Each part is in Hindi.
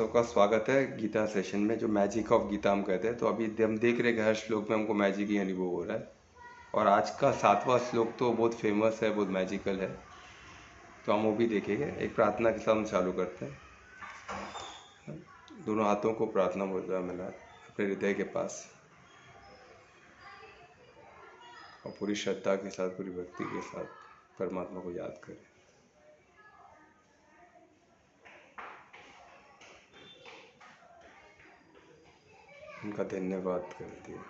सबका स्वागत है गीता सेशन में, जो मैजिक ऑफ गीता हम कहते हैं। तो अभी हम देख रहे हैं कि हर श्लोक में हमको मैजिक ही अनुभव हो रहा है, और आज का 7वां श्लोक तो बहुत फेमस है, बहुत मैजिकल है। तो हम वो भी देखेंगे। एक प्रार्थना के साथ हम चालू करते हैं। दोनों हाथों को प्रार्थना मुद्रा में लाएं अपने हृदय के पास, और पूरी श्रद्धा के साथ, पूरी भक्ति के साथ परमात्मा को याद करें। उनका धन्यवाद करते हैं,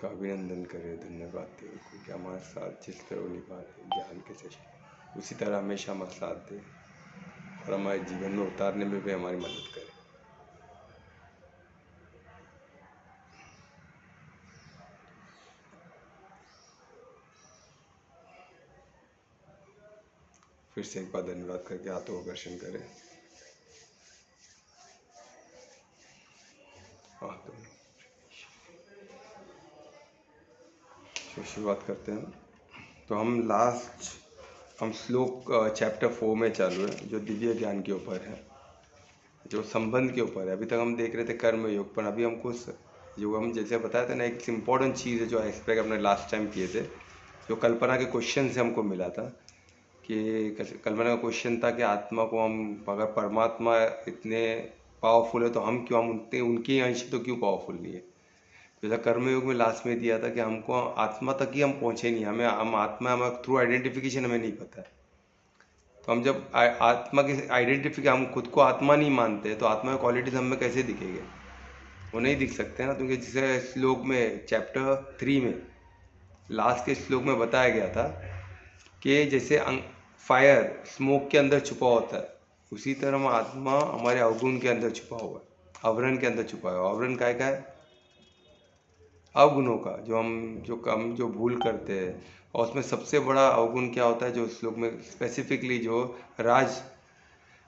का अभिनंदन करें, धन्यवाद दें उनको कि हमारे साथ जिस तरह वो निभाते ज्ञान के सेशन, उसी तरह हमेशा हमारा साथ दें और हमारे जीवन में उतारने में भी हमारी मदद करें। फिर से एक बार धन्यवाद करके हाथों को दर्शन करें। तो शुरुआत करते हैं। तो हम श्लोक चैप्टर 4 में चालू है, जो दिव्य ज्ञान के ऊपर है, जो संबंध के ऊपर है। अभी तक हम देख रहे थे कर्म योग, पर अभी हम कुछ जो हम जैसे बताया था ना, एक इम्पॉर्टेंट चीज़ है जो एक्सपेक्ट अपने लास्ट टाइम किए थे, जो कल्पना के क्वेश्चन से हमको मिला था। कि कल्पना का क्वेश्चन था कि आत्मा को हम, अगर परमात्मा इतने पावरफुल है तो हम क्यों, हम उनके अंश तो क्यों पावरफुल नहीं है। जैसा कर्मयोग में लास्ट में दिया था कि हमको आत्मा तक ही हम पहुँचे नहीं, हम आत्मा, हमें थ्रू आइडेंटिफिकेशन हमें नहीं पता है। तो हम जब आत्मा की आइडेंटिफिकेशन, हम खुद को आत्मा नहीं मानते, तो आत्मा की क्वालिटीज हमें कैसे दिखेंगे, वो नहीं दिख सकते ना। क्योंकि जिसे श्लोक में चैप्टर 3 में लास्ट के श्लोक में बताया गया था कि जैसे फायर स्मोक के अंदर छुपा होता है, उसी तरह हम आत्मा हमारे अवगुण के अंदर छुपा हुआ है, आवरण के अंदर छुपा हुआ है। आवरण काय का है? अवगुणों का, जो भूल करते हैं। और उसमें सबसे बड़ा अवगुण क्या होता है, जो श्लोक में स्पेसिफिकली जो राज,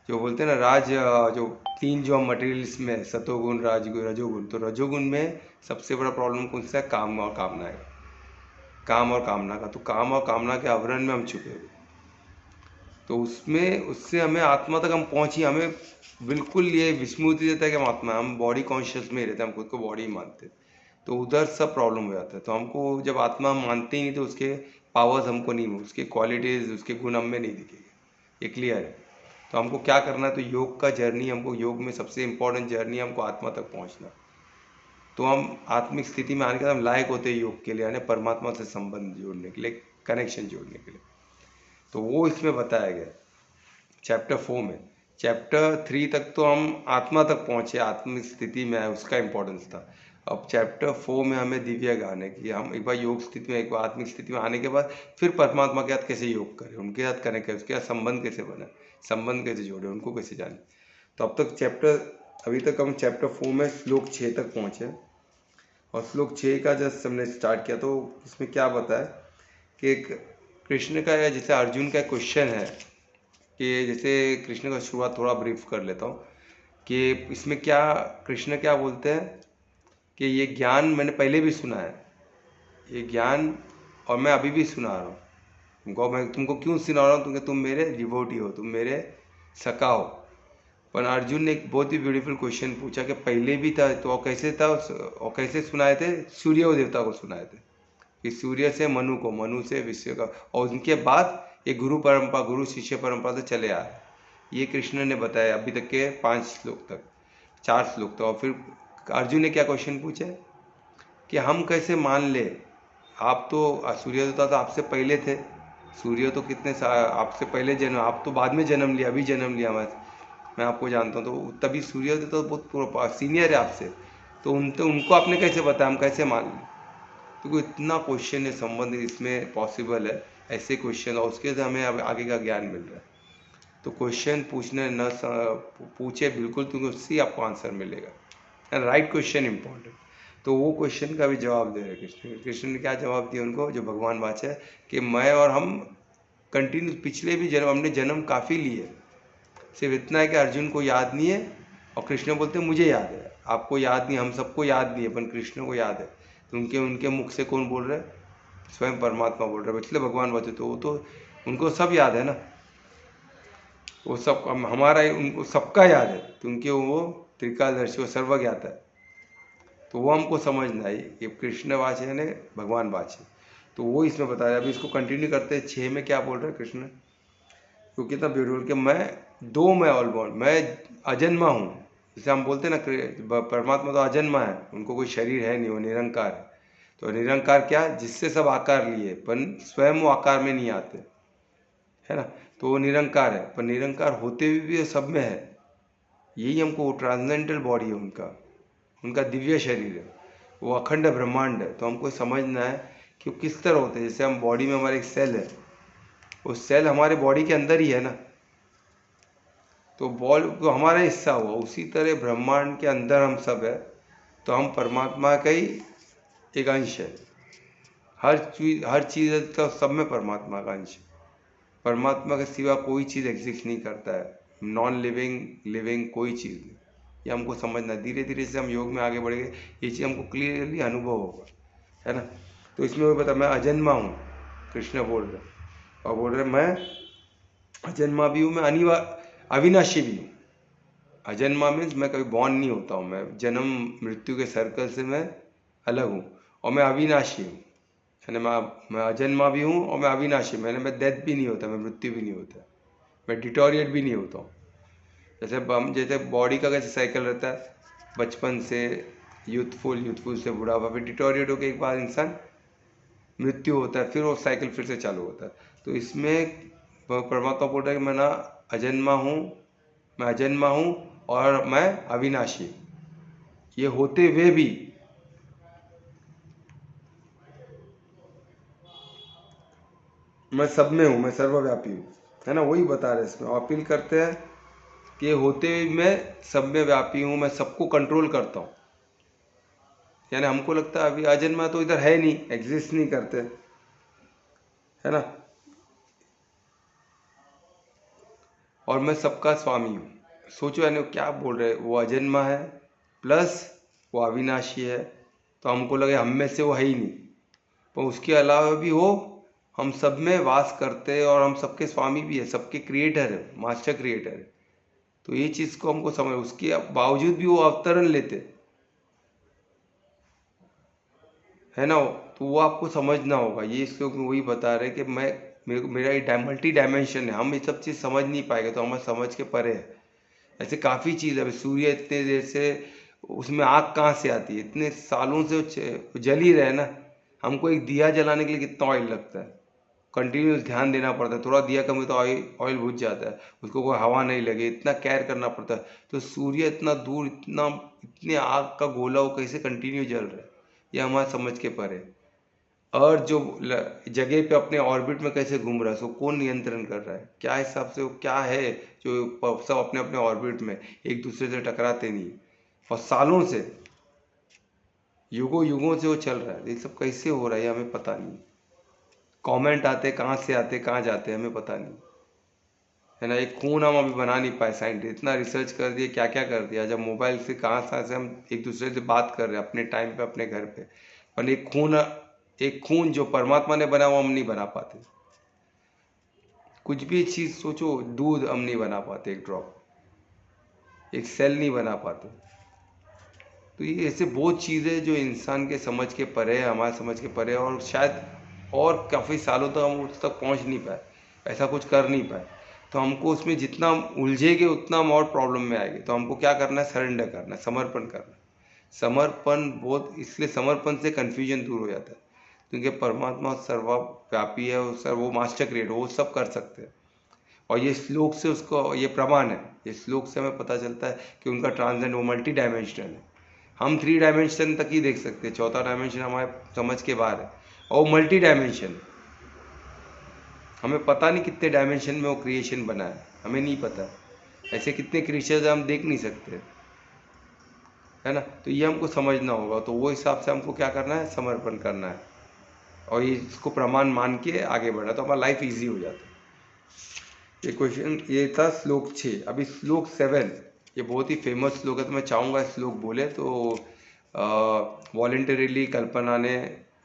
जो बोलते हैं ना राज, जो तीन जो हम मटेरियल्स में, सतोगुण, राजगुण, रजोगुण। तो रजोगुण में सबसे बड़ा प्रॉब्लम कौन सा है? काम और कामना है। काम और कामना का, तो काम और कामना के आवरण में हम छुपे हुए। तो उससे हमें आत्मा तक हम पहुंची, हमें बिल्कुल ये विस्मृति देता है कि हम आत्मा, हम बॉडी कॉन्शियस में ही रहते हैं, हम खुद को बॉडी ही मानते हैं। तो उधर सब प्रॉब्लम हो जाता है। तो हमको जब आत्मा मानते ही नहीं, तो उसके पावर्स हमको नहीं, उसके क्वालिटीज, उसके गुण हमें नहीं दिखेंगे। ये क्लियर है। तो हमको क्या करना है? तो योग का जर्नी, हमको योग में सबसे इम्पोर्टेंट जर्नी है हमको आत्मा तक पहुंचना। तो हम आत्मिक स्थिति में आने के बाद हम लायक होते हैं योग के लिए, यानी परमात्मा से संबंध जोड़ने के लिए, कनेक्शन जोड़ने के लिए। तो वो इसमें बताया गया चैप्टर 4 में। चैप्टर 3 तक तो हम आत्मा तक पहुँचे, आत्मिक स्थिति में आए, उसका इम्पोर्टेंस था। अब चैप्टर 4 में हमें दिव्य ज्ञान है कि हम एक बार योग स्थिति में, एक बार आत्मिक स्थिति में आने के बाद फिर परमात्मा के साथ कैसे योग करें, उनके साथ कनेक्ट करें, उसके साथ संबंध कैसे बने, संबंध कैसे जोड़े, उनको कैसे जाने। तो अब तक अभी तक हम चैप्टर 4 में श्लोक 6 तक पहुँचे, और श्लोक 6 का जस्ट हमने स्टार्ट किया। तो इसमें क्या बताया कि कृष्ण का, या जैसे अर्जुन का क्वेश्चन है कि जैसे कृष्ण का शुरुआत थोड़ा ब्रीफ कर लेता हूँ कि इसमें क्या कृष्ण क्या बोलते हैं कि ये ज्ञान मैंने पहले भी सुना है, ये ज्ञान, और मैं अभी भी सुना रहा हूँ। मैं तुमको क्यों सुना रहा हूँ? क्योंकि तुम मेरे डिवोटी हो, तुम मेरे सखा हो। पर अर्जुन ने एक बहुत ही ब्यूटीफुल क्वेश्चन पूछा कि पहले भी था तो कैसे था, और कैसे सुनाए थे? सूर्य देवता को सुनाए थे कि सूर्य से मनु को, मनु से विश्व का, और उनके बाद ये गुरु परंपरा, गुरु शिष्य परंपरा से चले आए। ये कृष्ण ने बताया अभी तक के 5 श्लोक तक, 4 श्लोक तक। और फिर अर्जुन ने क्या क्वेश्चन पूछे कि हम कैसे मान ले, आप तो सूर्य देवता तो आपसे पहले थे, सूर्य तो कितने आपसे पहले जन्म, आप तो बाद में जन्म लिया, अभी जन्म लिया मैं आपको जानता हूँ। तो तभी सूर्य देवता तो बहुत सीनियर है आपसे, तो उनको आपने कैसे बताया, हम कैसे मान लें? तो इतना क्वेश्चन है, संबंध इसमें पॉसिबल है, ऐसे क्वेश्चन, और उसके से हमें आगे का ज्ञान मिल रहा है। तो क्वेश्चन पूछने न पूछे बिल्कुल, तुमको उससे आपको आंसर मिलेगा। Right question important. तो वो क्वेश्चन का भी जवाब दे रहे कृष्ण ने क्या जवाब दिया उनको, जो भगवान वाच है कि मैं और हम कंटिन्यू, पिछले भी जन्म, हमने जन्म काफ़ी लिए, सिर्फ इतना है कि अर्जुन को याद नहीं है, और कृष्ण बोलते हैं मुझे याद है, आपको याद नहीं, हम सबको याद नहीं है, पर कृष्ण को याद है। तो उनके मुख से कौन बोल रहे हैं? स्वयं परमात्मा बोल रहे हैं, इसलिए भगवान बचे। तो वो तो उनको सब याद है ना। वो सब हमारा उनको सबका याद है, क्योंकि वो त्रिकालदर्शी, वो सर्वज्ञाता है। तो वो हमको समझना है, ये कृष्ण वाच्य है, भगवान वाच्य। तो वो इसमें बता रहे हैं। अभी इसको कंटिन्यू करते हैं। 6 में क्या बोल रहे हैं कृष्ण, तो कितना ब्यूटीफुल कि मैं ऑलबॉर्न, मैं अजन्मा हूँ। जैसे हम बोलते हैं ना, परमात्मा तो अजन्मा है, उनको कोई शरीर है नहीं, वो निरंकार है। तो निरंकार क्या, जिससे सब आकार लिए, पर स्वयं वो आकार में नहीं आते, है ना। तो वो निरंकार है, पर निरंकार होते हुए भी सब में है। यही हमको ट्रांसेंडेंटल बॉडी है उनका, उनका दिव्य शरीर है, वो अखंड ब्रह्मांड है। तो हमको समझना है कि वो किस तरह होते हैं। जैसे हम बॉडी में हमारे एक सेल है, वो सेल हमारे बॉडी के अंदर ही है ना, तो बॉल तो हमारा हिस्सा हुआ। उसी तरह ब्रह्मांड के अंदर हम सब है, तो हम परमात्मा का ही एक अंश है। हर चीज़ का सब में परमात्मा का अंश। परमात्मा के सिवा कोई चीज़ एग्जिस्ट नहीं करता है, नॉन लिविंग लिविंग कोई चीज़ नहीं। ये हमको समझना। धीरे धीरे से हम योग में आगे बढ़ेंगे, ये चीज़ हमको क्लियरली अनुभव होगा, है ना। तो इसमें वो बता, मैं अजन्मा हूँ, कृष्ण बोल रहे, और बोल रहे मैं अजन्मा भी हूँ, मैं अविनाशी भी हूँ। अजन्मा मीन्स मैं कभी बॉर्न नहीं होता हूँ, मैं जन्म मृत्यु के सर्कल से मैं अलग हूँ, और मैं अविनाशी हूँ, यानी मैं अजन्मा भी हूँ और मैं अविनाशी, मैं डेथ भी नहीं होता, मैं मृत्यु भी नहीं होता, मैं डिटोरिएट भी नहीं होता हूँ। जैसे बॉडी का कैसे साइकिल रहता है, बचपन से यूथफुल से बुढ़ापा, फिर डिटोरिएट होकर एक बार इंसान मृत्यु होता है, फिर वो साइकिल फिर से चालू होता है। तो इसमें परमात्मा बोल रहा है कि मैं अजन्मा हूँ और मैं अविनाशी। ये होते हुए भी मैं सब में हूँ, मैं सर्वव्यापी हूँ, है ना। वही बता रहे इसमें, अपील करते हैं कि होते हुए मैं सब में व्यापी हूँ, मैं सबको कंट्रोल करता हूँ। यानी हमको लगता है अभी अजन्मा तो इधर है नहीं, एग्जिस्ट नहीं करते, है ना। और मैं सबका स्वामी हूँ। सोचो यानी क्या बोल रहे, वो अजन्मा है प्लस वो अविनाशी है, तो हमको लगे हम में से वो है ही नहीं, पर उसके अलावा भी वो हम सब में वास करते हैं, और हम सबके स्वामी भी है, सबके क्रिएटर है, मास्टर क्रिएटर है। तो ये चीज़ को हमको समझ, उसके बावजूद भी वो अवतरण लेते, है ना। तो वो आपको समझना होगा। ये श्लोक में वही बता रहे कि मेरा ये मल्टी डायमेंशन है, हम ये सब चीज़ समझ नहीं पाएंगे, तो हमें समझ के परे है। ऐसे काफ़ी चीज़ है। सूर्य इतने देर से, उसमें आग कहाँ से आती है, इतने सालों से वो जल ही रहे ना। हमको एक दिया जलाने के लिए कितना ऑयल लगता है, कंटिन्यूस ध्यान देना पड़ता है, थोड़ा दिया कम हो तो ऑयल बुझ जाता है, उसको कोई हवा नहीं लगे, इतना केयर करना पड़ता है। तो सूर्य इतना दूर, इतने आग का गोला, वो कैसे कंटिन्यू जल रहा है, ये हमारा समझ के परे। और जो जगह पे अपने ऑर्बिट में कैसे घूम रहा है, उसको कौन नियंत्रण कर रहा है, क्या हिसाब से वो क्या है, जो सब अपने अपने ऑर्बिट में एक दूसरे से टकराते नहीं, और सालों से, युगों युगों से वो चल रहा है। ये सब कैसे हो रहा है, हमें पता नहीं। कमेंट आते कहाँ से आते, कहाँ जाते, हमें पता नहीं, है ना। एक खून हम अभी बना नहीं पाए, साइंटिस्ट इतना रिसर्च कर दिया, क्या क्या कर दिया। जब मोबाइल से कहाँ से हम एक दूसरे से बात कर रहे हैं अपने टाइम पे, अपने घर पे, पर एक खून जो परमात्मा ने बना, वो हम नहीं बना पाते। कुछ भी चीज़ सोचो, दूध हम नहीं बना पाते, एक ड्रॉप, एक सेल नहीं बना पाते। तो ये ऐसे बहुत चीज़ें जो इंसान के समझ के परे है, हमारे समझ के परे है, और शायद और काफ़ी सालों तक हम उस तक पहुंच नहीं पाए, ऐसा कुछ कर नहीं पाए। तो हमको उसमें जितना हम उलझेंगे उतना हम और प्रॉब्लम में आएंगे। तो हमको क्या करना है, सरेंडर करना है, समर्पण करना है। समर्पण बहुत, इसलिए समर्पण से कन्फ्यूजन दूर हो जाता है, क्योंकि परमात्मा सर्वव्यापी है, वो मास्टर क्रिएटर, वो सब कर सकते हैं। और ये श्लोक से उसको ये प्रमाण है, ये श्लोक से हमें पता चलता है कि उनका ट्रांसेंड, वो मल्टी डायमेंशनल है। हम 3 डायमेंशन तक ही देख सकते हैं, चौथा डायमेंशन हमारे समझ के बाहर है, और वो मल्टी डायमेंशन, हमें पता नहीं कितने डायमेंशन में वो क्रिएशन बना है, हमें नहीं पता। ऐसे कितने क्रिएचर्स हम देख नहीं सकते, है ना। तो ये हमको समझना होगा। तो वो हिसाब से हमको क्या करना है, समर्पण करना है, और इसको प्रमाण मान के आगे बढ़ना, तो हमारा लाइफ ईजी हो जाता है। ये क्वेश्चन, ये था श्लोक 6। अभी श्लोक 7, ये बहुत ही फेमस श्लोक है, तो मैं चाहूँगा श्लोक बोले। तो वॉलेंटरीली कल्पना ने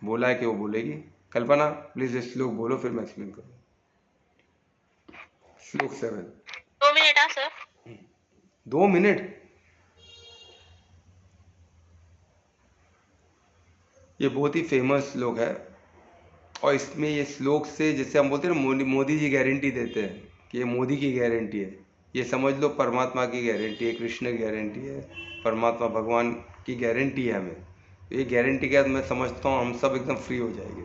बोला है कि वो बोलेगी। कल्पना प्लीज ये श्लोक बोलो, फिर मैं एक्सप्लेन करूँ। श्लोक 7। 2 मिनट? ये बहुत ही फेमस श्लोक है, और इसमें ये श्लोक से, जैसे हम बोलते हैं ना, मोदी जी गारंटी देते हैं कि ये मोदी की गारंटी है, ये समझ लो परमात्मा की गारंटी है, कृष्ण की गारंटी है, परमात्मा भगवान की गारंटी है हमें। ये गारंटी के बाद मैं समझता हूँ हम सब एकदम फ्री हो जाएंगे।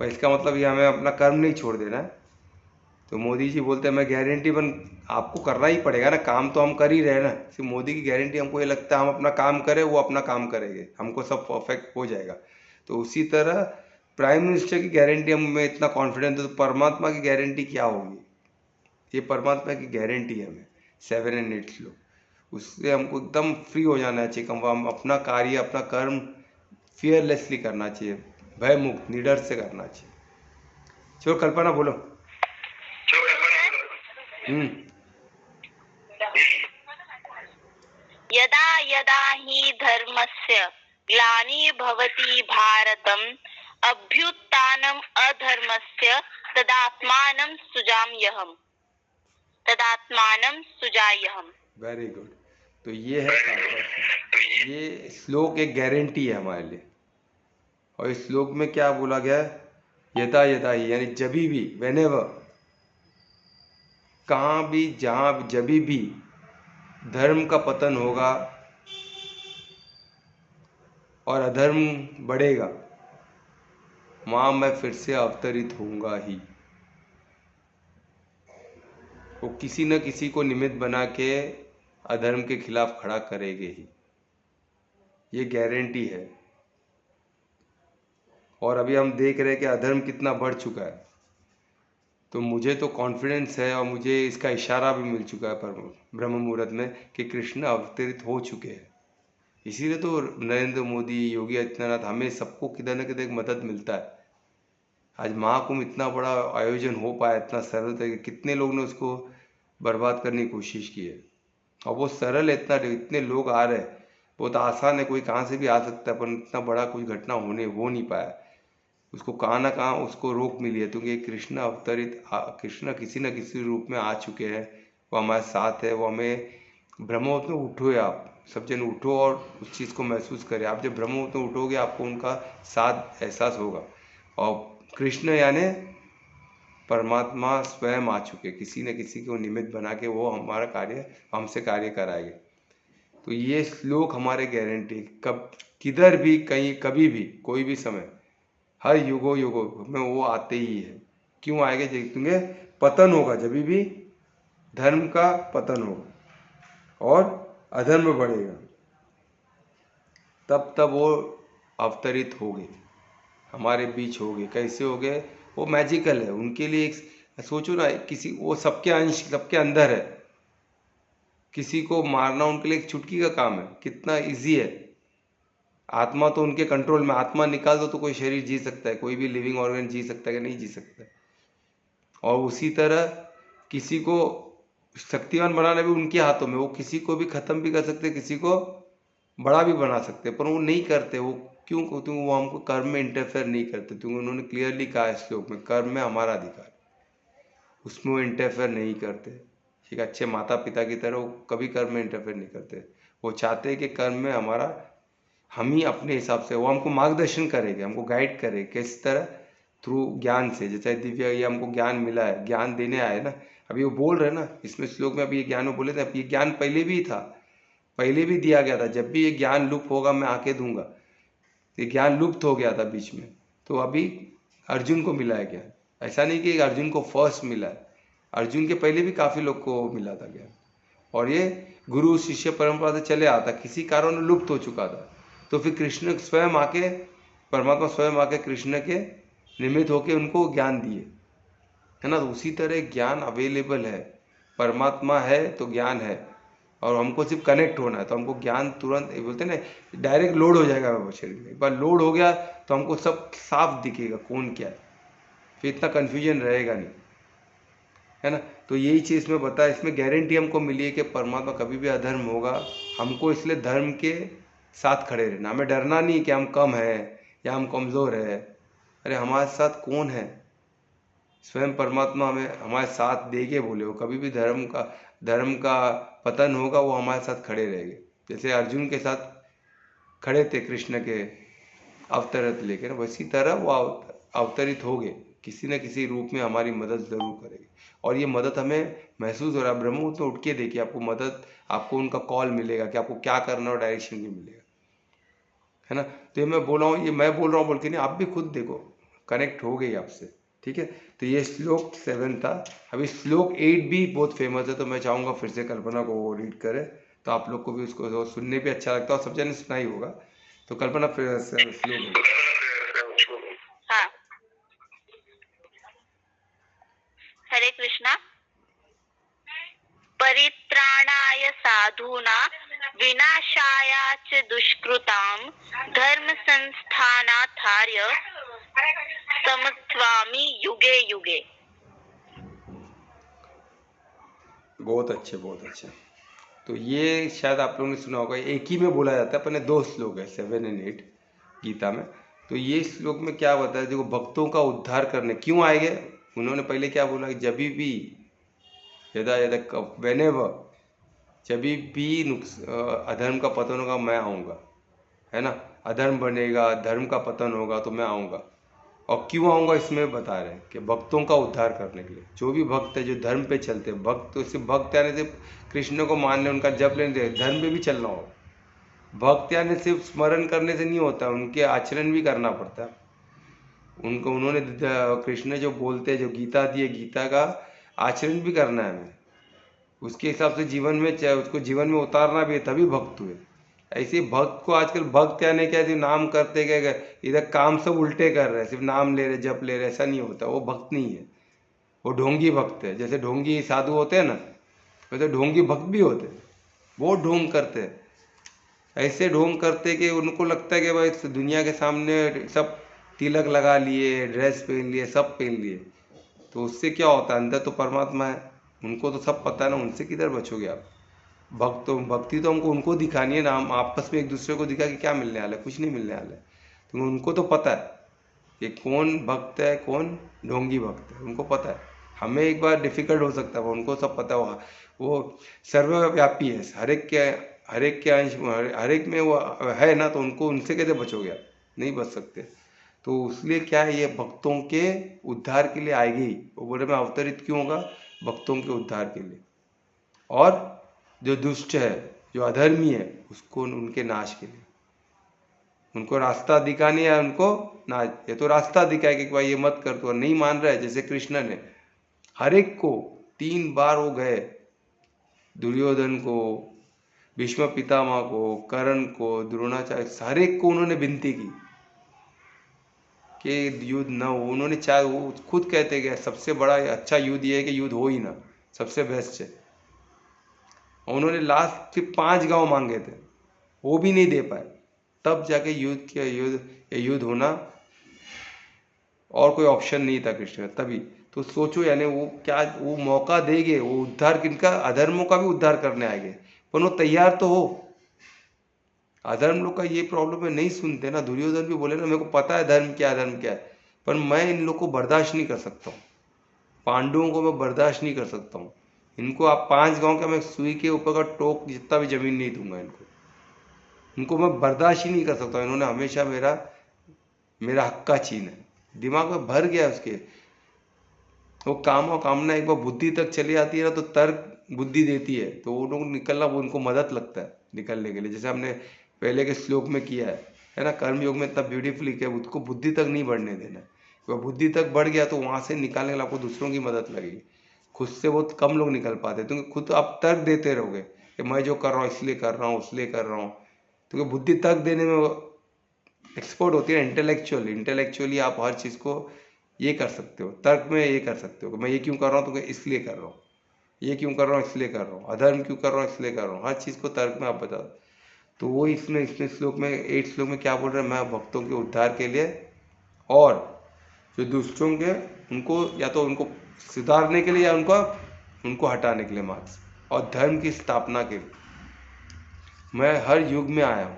पर इसका मतलब ये हमें अपना कर्म नहीं छोड़ देना है। तो मोदी जी बोलते हैं मैं गारंटी आपको करना ही पड़ेगा ना, काम तो हम कर ही रहे हैं ना। सिर्फ मोदी की गारंटी, हमको ये लगता है हम अपना काम करें, वो अपना काम करेंगे, हमको सब परफेक्ट हो जाएगा। तो उसी तरह प्राइम मिनिस्टर की गारंटी हमें इतना कॉन्फिडेंस है, तो परमात्मा की गारंटी क्या होगी? ये परमात्मा की गारंटी है हमें, 7 and 8 श्लोक। उससे हमको एकदम फ्री हो जाना चाहिए। हम अपना कार्य, अपना कर्म फियरलेसली करना चाहिए, भय मुक्त, निडर से करना चाहिए। चलो कल्पना बोलो। यदा यदा हि धर्मस्य ग्लानिर्भवति भारतम् अभ्युत्थानम् अधर्मस्य तदात्मानं सुजाम्यहम्। Very good. तो ये है ये श्लोक एक गारंटी है हमारे लिए। और इस श्लोक में क्या बोला गया है? यदा यदा ही, यानी जभी भी, व्हेनेवर, कहाँ भी, जहाँ जभी भी धर्म का पतन होगा और अधर्म बढ़ेगा, वहाँ मैं फिर से अवतरित होऊंगा ही। वो किसी न किसी को निमित्त बना के अधर्म के खिलाफ खड़ा करेंगे ही, ये गारंटी है। और अभी हम देख रहे हैं कि अधर्म कितना बढ़ चुका है। तो मुझे तो कॉन्फिडेंस है, और मुझे इसका इशारा भी मिल चुका है पर ब्रह्म मुहूर्त में कि कृष्ण अवतरित हो चुके हैं। इसीलिए तो नरेंद्र मोदी, योगी आदित्यनाथ, हमें सबको किधर न किधर मदद मिलता है। आज महाकुंभ इतना बड़ा आयोजन हो पाया इतना सरल तरीके, कितने लोग ने उसको बर्बाद करने की कोशिश की है। और वो सरल है, इतने लोग आ रहे हैं, बहुत आसान है, कोई कहाँ से भी आ सकता है, पर इतना बड़ा कुछ घटना हो नहीं पाया। उसको कहाँ ना कहाँ उसको रोक मिली है, क्योंकि कृष्ण अवतरित, कृष्ण किसी न किसी रूप में आ चुके हैं, वो हमारे साथ है। वो हमें ब्रह्ममुहूर्त में उठो, आप सब जन उठो और उस चीज़ को महसूस करें। आप जब ब्रह्ममुहूर्त में उठोगे आपको उनका साथ एहसास होगा। और कृष्ण यानी परमात्मा स्वयं आ चुके, किसी न किसी को निमित्त बना के वो हमारा कार्य, हमसे कार्य कराएंगे। तो ये श्लोक हमारे गारंटी, कब किधर भी, कहीं, कभी भी, कोई भी समय, हर युगों में वो आते ही है। क्यों आएंगे? क्योंकि पतन होगा, जब भी धर्म का पतन होगा और अधर्म बढ़ेगा, तब वो अवतरित होंगे, हमारे बीच होंगे। कैसे होंगे? वो मैजिकल है उनके लिए। एक सोचो ना, किसी, वो सबके अंश, सबके अंदर है, किसी को मारना उनके लिए एक चुटकी का काम है, कितना इजी है। आत्मा तो उनके कंट्रोल में, आत्मा निकाल दो तो कोई शरीर जी सकता है, कोई भी लिविंग ऑर्गन जी सकता है कि नहीं जी सकता। और उसी तरह किसी को शक्तिवान बनाना भी उनके हाथों में, वो किसी को भी खत्म भी कर सकते, किसी को बड़ा भी बना सकते, पर वो नहीं करते। वो क्यों? क्योंकि वो हमको कर्म में इंटरफेयर नहीं करते, क्योंकि उन्होंने क्लियरली कहा है श्लोक में, कर्म में हमारा अधिकार, उसमें वो इंटरफेयर नहीं करते। एक अच्छे माता पिता की तरह वो कभी कर्म में इंटरफेयर नहीं करते। वो चाहते हैं कि कर्म में हमारा, हम ही अपने हिसाब से, वो हमको मार्गदर्शन करेंगे, हमको गाइड करेंगे। किस तरह? थ्रू ज्ञान से। जैसे दिव्य, ये हमको ज्ञान मिला है, ज्ञान देने आए ना। अभी वो बोल रहे हैं ना इसमें श्लोक में, अभी ये ज्ञान वो बोले थे, अब ये ज्ञान पहले भी था, पहले भी दिया गया था। जब भी ये ज्ञान लुप्त होगा मैं आके दूंगा। ये ज्ञान लुप्त हो गया था बीच में, तो अभी अर्जुन को मिला है ज्ञान। ऐसा नहीं कि अर्जुन को फर्स्ट मिला है, अर्जुन के पहले भी काफ़ी लोग को मिला था ज्ञान। और ये गुरु शिष्य परंपरा से चले आता, किसी कारण लुप्त हो चुका था। तो फिर कृष्ण स्वयं आके, परमात्मा स्वयं आके कृष्ण के निमित्त होके उनको ज्ञान दिए, है ना। तो उसी तरह ज्ञान अवेलेबल है, परमात्मा है तो ज्ञान है, और हमको सिर्फ कनेक्ट होना है। तो हमको ज्ञान तुरंत, बोलते ना, डायरेक्ट लोड हो जाएगा शरीर में। एक बार लोड हो गया तो हमको सब साफ दिखेगा कौन क्या है, फिर इतना कन्फ्यूजन रहेगा नहीं, है ना। तो यही चीज़ में बताया, इसमें गारंटी हमको मिली है कि परमात्मा कभी भी अधर्म होगा, हमको इसलिए धर्म के साथ खड़े रहना। हमें डरना नहीं कि हम कम हैं या हम कमज़ोर है। अरे हमारे साथ कौन है? स्वयं परमात्मा हमें हमारे साथ दे के बोले, वो कभी भी धर्म का पतन होगा वो हमारे साथ खड़े रहेंगे। जैसे अर्जुन के साथ खड़े थे कृष्ण के अवतरित लेकर, वैसी तरह वो अवतरित हो गए, किसी न किसी रूप में हमारी मदद जरूर करेंगे। और ये मदद हमें महसूस हो रहा है, ब्रह्ममुहूर्त में उठ के देखिए, आपको मदद, आपको उनका कॉल मिलेगा कि आपको क्या करना है और डायरेक्शन भी मिलेगा, है ना। तो ये मैं बोल रहा हूँ, ये मैं बोल रहा हूँ बोल के नहीं, आप भी खुद देखो, कनेक्ट हो गई आपसे, ठीक है। तो ये श्लोक 7 था। अभी श्लोक 8 भी बहुत फेमस है, तो मैं चाहूँगा फिर से कल्पना को वो रीड करे, तो आप लोग को भी उसको सुनने पे अच्छा लगता है, और सब जने सुना ही होगा। तो कल्पना फिर श्लोक। हाँ, हरे कृष्णा। परित्राणाय साधूना विनाशाय च दुष्कृतां धर्म संस्थानार्थाय समत्वामि युगे युगे। बहुत अच्छे, बहुत अच्छे। तो ये शायद आप लोगों ने सुना होगा, एक ही में बोला जाता है, अपने 2 श्लोक है 7 और 8 गीता में। तो ये श्लोक में क्या बताया, देखो भक्तों का उद्धार करने क्यों आएंगे। उन्होंने पहले क्या बोला कि जब भी यदा यदा whenever, जब भी अधर्म का पतन होगा मैं आऊँगा, है ना। अधर्म बनेगा, धर्म का पतन होगा तो मैं आऊँगा। और क्यों आऊँगा इसमें बता रहे हैं कि भक्तों का उद्धार करने के लिए। जो भी भक्त है, जो धर्म पे चलते हैं, भक्त तो सिर्फ भक्त यानी सिर्फ कृष्ण को मान ले, उनका जप लेने, धर्म पे भी चलना हो। भक्त यानी सिर्फ स्मरण करने से नहीं होता, उनके आचरण भी करना पड़ता है उनको। उन्होंने कृष्ण जो बोलते हैं, जो गीता दी है, गीता का आचरण भी करना है हमें, उसके हिसाब से जीवन में, चाहे उसको जीवन में उतारना भी है, तभी भक्त हुए। ऐसे भक्त को आजकल भक्त यानी क्या, सिर्फ नाम करते गए, इधर काम सब उल्टे कर रहे हैं, सिर्फ नाम ले रहे, जप ले रहे, ऐसा नहीं होता, वो भक्त नहीं है, वो ढोंगी भक्त है। जैसे ढोंगी साधु होते हैं ना, वैसे ढोंगी भक्त भी होते हैं, बहुत ढोंग करते हैं, ऐसे ढोंग करते कि उनको लगता है कि भाई इस दुनिया के सामने सब तिलक लगा लिए, ड्रेस पहन लिए, सब पहन लिए, तो उससे क्या होता है, अंदर तो परमात्मा है, उनको तो सब पता है ना, उनसे किधर बचोगे आप। भक्ति तो हमको उनको दिखानी है ना, हम आपस में एक दूसरे को दिखा कि क्या मिलने वाला है, कुछ नहीं मिलने वाला है। तो उनको तो पता है कि कौन भक्त है, कौन ढोंगी भक्त है, उनको पता है। हमें एक बार डिफिकल्ट हो सकता है, उनको सब पता है, वो सर्वव्यापी है, हर एक के अंश, हर एक में वो है ना, तो उनको, उनसे कैसे बचोगे आप, नहीं बच सकते। तो इसलिए क्या है, ये भक्तों के उद्धार के लिए आएगी। वो बोले मैं अवतरित क्यों होगा, भक्तों के उद्धार के लिए, और जो दुष्ट है, जो अधर्मी है, उसको उनके नाश के लिए, उनको रास्ता दिखाने, या उनको ना, ये तो रास्ता दिखाए कि भाई ये मत कर, तो नहीं मान रहा है। जैसे कृष्ण ने हर एक को 3 बार वो गए, दुर्योधन को, भीष्म पितामह को, कर्ण को, द्रोणाचार्य, हर एक को उन्होंने विनती की कि युद्ध न हो। उन्होंने चाहे, वो खुद कहते गए सबसे बड़ा अच्छा युद्ध ये है कि युद्ध हो ही ना, सबसे बेस्ट है। और उन्होंने लास्ट सिर्फ 5 गांव मांगे थे, वो भी नहीं दे पाए, तब जाके युद्ध होना, और कोई ऑप्शन नहीं था कृष्ण का तभी। तो सोचो, यानी वो क्या, वो मौका देंगे, वो उद्धार किनका, अधर्मों का भी उद्धार करने आएंगे, पर वो तैयार तो हो। अधर्म लोग का ये प्रॉब्लम है, नहीं सुनते ना। दुर्योधन भी बोले ना, मेरे को पता है धर्म क्या, धर्म क्या है, पर मैं इन लोग को बर्दाश्त नहीं कर सकता हूँ, पांडवों को मैं बर्दाश्त नहीं कर सकता हूँ। इनको आप 5 गांव का मैं सुई के ऊपर का टोक जितना भी जमीन नहीं दूंगा इनको मैं बर्दाश्त ही नहीं कर सकता। इन्होंने हमेशा मेरा हक का छीन है, दिमाग में भर गया उसके। वो काम और कामना एक बार बुद्धि तक चली आती है ना, तो तर्क बुद्धि देती है, तो वो लोग निकलना, वो उनको मदद लगता है निकलने के लिए। जैसे हमने पहले के श्लोक में किया है ना, कर्म योग में इतना ब्यूटीफुली किया, उसको बुद्धि तक नहीं बढ़ने देना। वह बुद्धि तक बढ़ गया तो वहाँ से निकालने के लिए आपको दूसरों की मदद लगेगी। खुद से बहुत कम लोग निकल पाते, क्योंकि खुद आप तर्क देते रहोगे कि मैं जो कर रहा हूँ इसलिए कर रहा हूँ, उसलिए कर रहा हूँ, क्योंकि बुद्धि तर्क देने में एक्सपर्ट होती है। इंटेलेक्चुअली आप हर चीज़ को ये कर सकते हो, तर्क में ये कर सकते हो कि मैं ये क्यों कर रहा हूँ, तो इसलिए कर रहा हूँ, ये क्यों कर रहा हूँ इसलिए कर रहा हूँ, अधर्म क्यों कर रहा हूँ इसलिए कर रहा हूँ, हर चीज़ को तर्क में आप बता दो। तो वो इसमें श्लोक में 8 श्लोक में क्या बोल रहे हैं, मैं भक्तों के उद्धार के लिए, और जो दुष्टों के, उनको या तो उनको सुधारने के लिए, या उनको हटाने के लिए मार्ग से, और धर्म की स्थापना के लिए मैं हर युग में आया हूँ।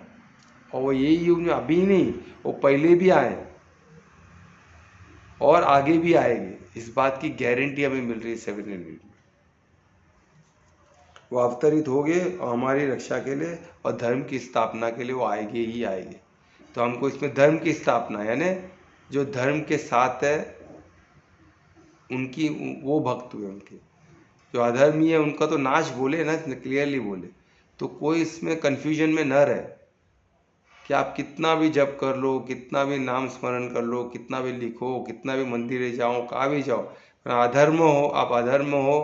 और वो यही युग में अभी नहीं, वो पहले भी आए और आगे भी आएंगे, इस बात की गारंटी हमें मिल रही है 7 में। वो अवतरित होंगे और हमारी रक्षा के लिए और धर्म की स्थापना के लिए वो आएंगे ही आएंगे। तो हमको इसमें धर्म की स्थापना यानी जो धर्म के साथ है उनकी वो भक्त हुए, उनके जो अधर्मी है उनका तो नाश बोले ना, क्लियरली बोले। तो कोई इसमें कन्फ्यूजन में न रहे कि आप कितना भी जप कर लो, कितना भी नाम स्मरण कर लो, कितना भी लिखो, कितना भी मंदिर जाओ, कहाँ भी जाओ, अधर्म हो, आप अधर्म हो,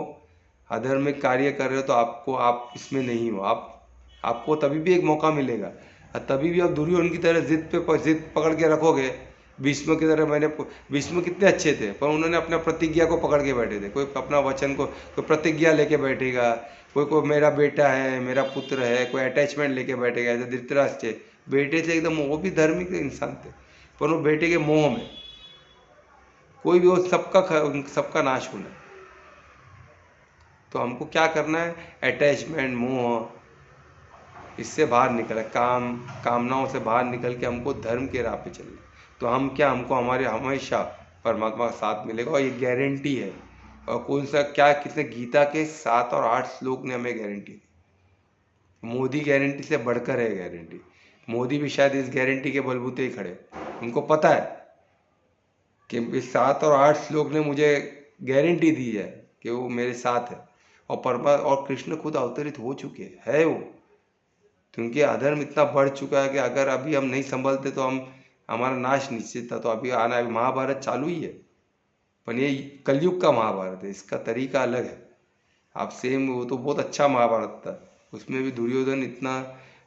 अधर्मिक कार्य कर रहे हो तो आपको, आप इसमें नहीं हो, आपको तभी भी एक मौका मिलेगा। और तभी भी आप दुर्योधन की तरह जिद पकड़ के रखोगे, भीष्म की तरह। भीष्म कितने अच्छे थे पर उन्होंने अपना प्रतिज्ञा को पकड़ के बैठे थे। कोई अपना वचन को, कोई प्रतिज्ञा लेके बैठेगा, कोई मेरा बेटा है, मेरा पुत्र है, कोई अटैचमेंट लेके बैठेगा। जैसे धृतराष्ट्र बेटे थे एकदम, वो भी धार्मिक इंसान थे पर वो बेटे के मोह में, कोई भी हो सबका नाश होना। तो हमको क्या करना है, अटैचमेंट, मोह, इससे बाहर निकल, कामनाओं से बाहर निकल के हमको धर्म के राह पे चलना। तो हमको हमारे हमेशा परमात्मा का साथ मिलेगा और ये गारंटी है। और कौन सा क्या, कितने गीता के 7 और 8 श्लोक ने हमें गारंटी दी। मोदी गारंटी से बढ़कर है गारंटी। मोदी भी शायद इस गारंटी के बलबूते ही खड़े, उनको पता है कि 7 और 8 श्लोक ने मुझे गारंटी दी है कि वो मेरे साथ है। और कृष्ण खुद अवतरित हो चुके हैं वो, क्योंकि अधर्म इतना बढ़ चुका है कि अगर अभी हम नहीं संभलते तो हमारा नाश निश्चित था। तो अभी आना, अभी महाभारत चालू ही है, पर ये कलयुग का महाभारत है, इसका तरीका अलग है। आप सेम, वो तो बहुत अच्छा महाभारत था, उसमें भी